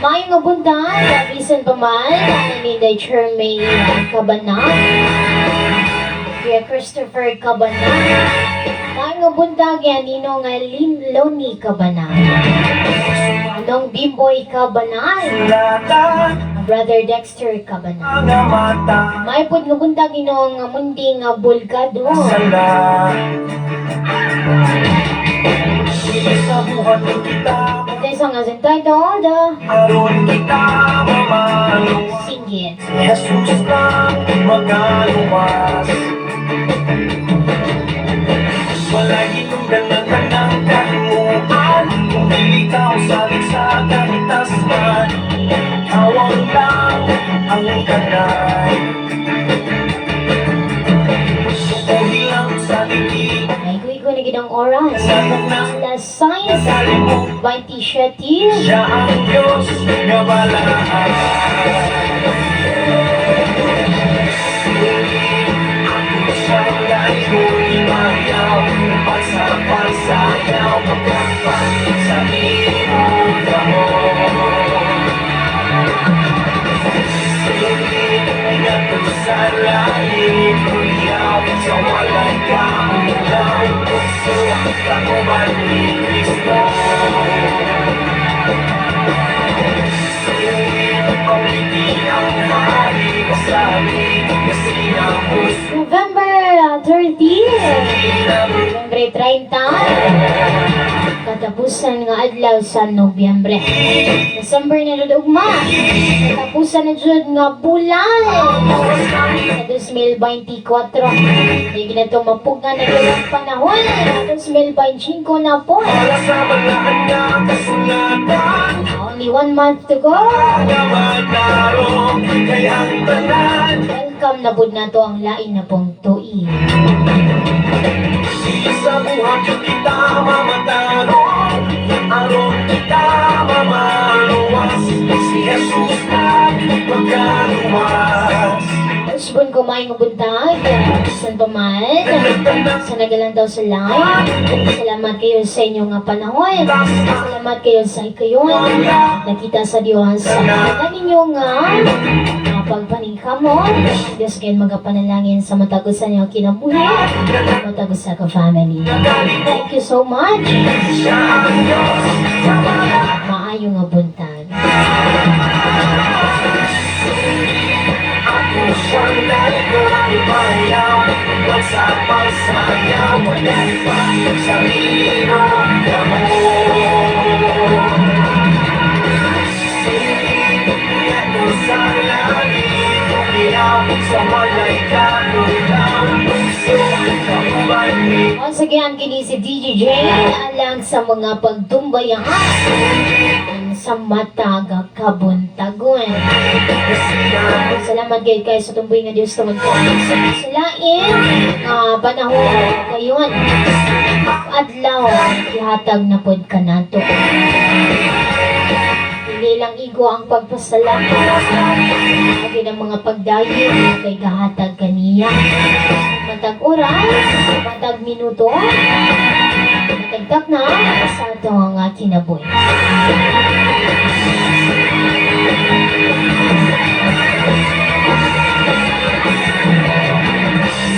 Speaker 4: Maayong nga buntag, bisan pa man, ni Day Chermay Cabanag, Kuya Christopher Cabanag. Maayong nga buntag, yan nino nga Loni Cabanag, Anong Bimboy Cabanag, Brother Dexter Cabanag. May pud nga buntag nino nga munding nga Bulgado.
Speaker 5: Sa buhat ng kita,
Speaker 4: Ito isang as entitled,
Speaker 5: aron kita mamaluwas.
Speaker 4: Sing It.
Speaker 5: Jesus lang magaluwas. Wala hinungdan ng kahimuan, kung di ikaw salit sa kahitasman. Awang lang ang kanay, sukuhi lang sa ligid.
Speaker 4: Ay, kuy na ginang oras. Alas 6, 27.
Speaker 5: Siya ang Diyos nga balaan. Ako siya'y ko'y mayaw, pagsapasayaw, pagkapalit sa iyong damo. Sige, nato sa langit, kuyaw, sa walang kaulaw, puso, kakuban ni Kristo.
Speaker 4: November 30, November 30, katapusan nga adlaw sa Nobyembre. December na dudugma, katapusan na jud nga bulan. Sa 2024. Hindi na ito mapugan na ilang panahon. 2025 na po.
Speaker 5: Para sa mga anak kasulatan
Speaker 4: Only 1 month to go.
Speaker 5: naman naroon kayang tanan
Speaker 4: Welcome na po na to ang lain na pong tuig.
Speaker 5: sa buhat yung kita mamatarong aron kita mamaluwas si Jesus na magkaluwas
Speaker 4: Usbon ko may buntag. Santo Man. Sa nagalang daw sa live. Salamat kayo sa inyong nga panahon. Salamat kayo sa ikayon. Nakita sa Diyos. Salamat ninyo nga. Pagpaningkamo. Diyos kayo magapanalangin sa matagusan niyo kinabuhi. Matagos sa ka-family. Thank you so much.
Speaker 5: siya ang Diyos sa mga
Speaker 4: Maayo nga buntag.
Speaker 5: ako siyang nagkalimayaw huwag sa pagsayaw wala pa sa hirap mo silip ako sa langit umiyaw sa walay kagulang puso kapabalik
Speaker 4: Once again, kini si DJ alang sa mga pagtumbayan sa mataga kabuntagon. Salamat kayo sa tumboy nga Diyos naman ko. Sa lain, panahon kayon, adlaw, ihatag na pod ka nato. Hindi lang igo ang pagpasalamat. Lagi ng mga pagdayo, kay gahatag kaniya. Matag oras, matag minuto, matagtak na sa ito ang kinabuhi.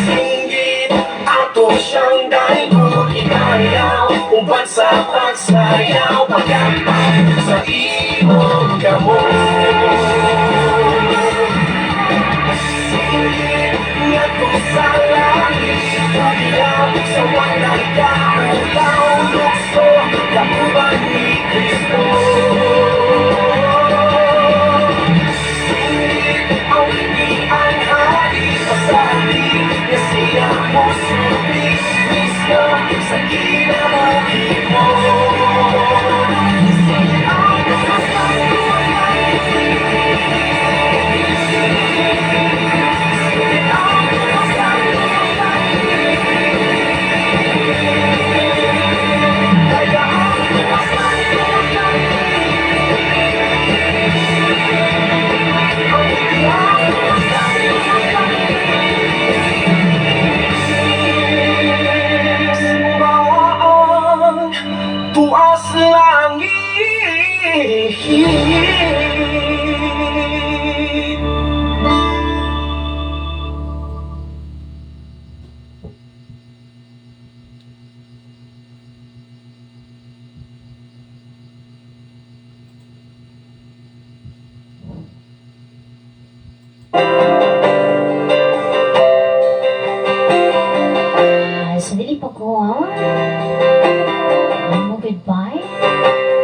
Speaker 5: Singgit ato siyang dahigo inayaw Uban sa pagsayaw Pagkapat sa imong gamot Singgit ato sa langit Pagyaw sa walang kaulaw Lukso kapuban ni Kristo ang hindi ang hari pasali na siya mo sulit mismo sa kinabuhi mo Simbaan tuas langit
Speaker 4: Sandali pa ko, mo goodbye.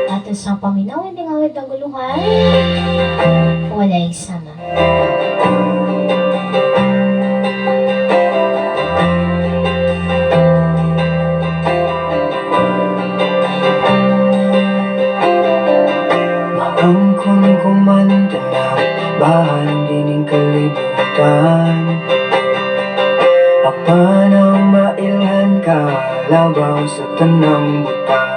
Speaker 4: At sa paminaw, hindi nga awit ang guluhan. Wala sama.
Speaker 5: Maangkon kumanta na bahan dining kalibutan Apan ang mailhan ka labaw sa tanang butang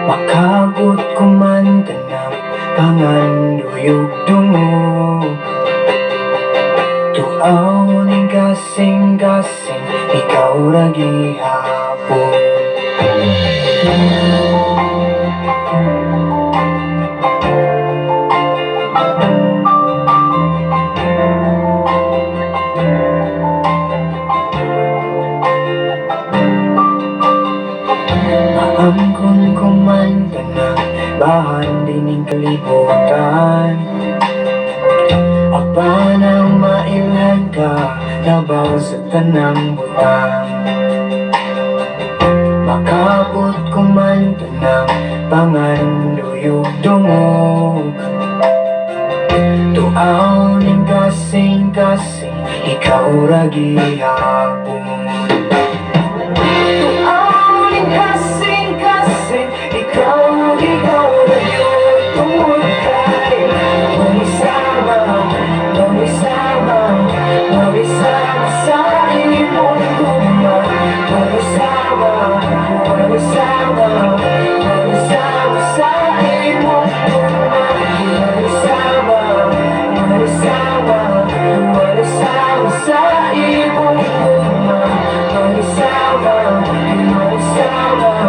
Speaker 5: Makabot kumanta na panganduyog dungog Tuaw ning kasing-kasing ikaw ra gihapon Maangkon kumanta na bahan dining kalibutan Apa nang mailhan ka labaw sa tanang butang Makabot kumanta ng panganduyog dungog Tuaw ning kasing ikaw ra gihapon. Tuawin kasing-kasing, ikaw na yun tungod kay Mamisama sa imong gugma. Mamisama sa imong gugma. Mamisama sa imong gugma.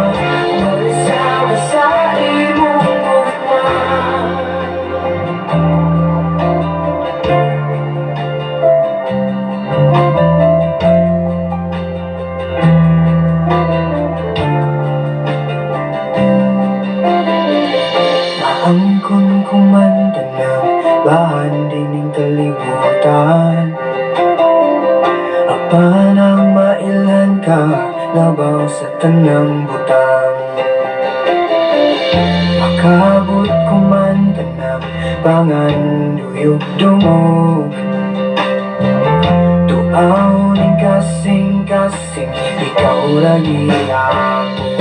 Speaker 5: Mamisama sa imong gugma. Maangkon kumanda na bahan dining kalibutan. Apan ang mailan ka labaw sa tanang butang. Makabot kumanda na pangan duyog dungog. Tuaw ning kasing-kasing, ikaw ra gihapon.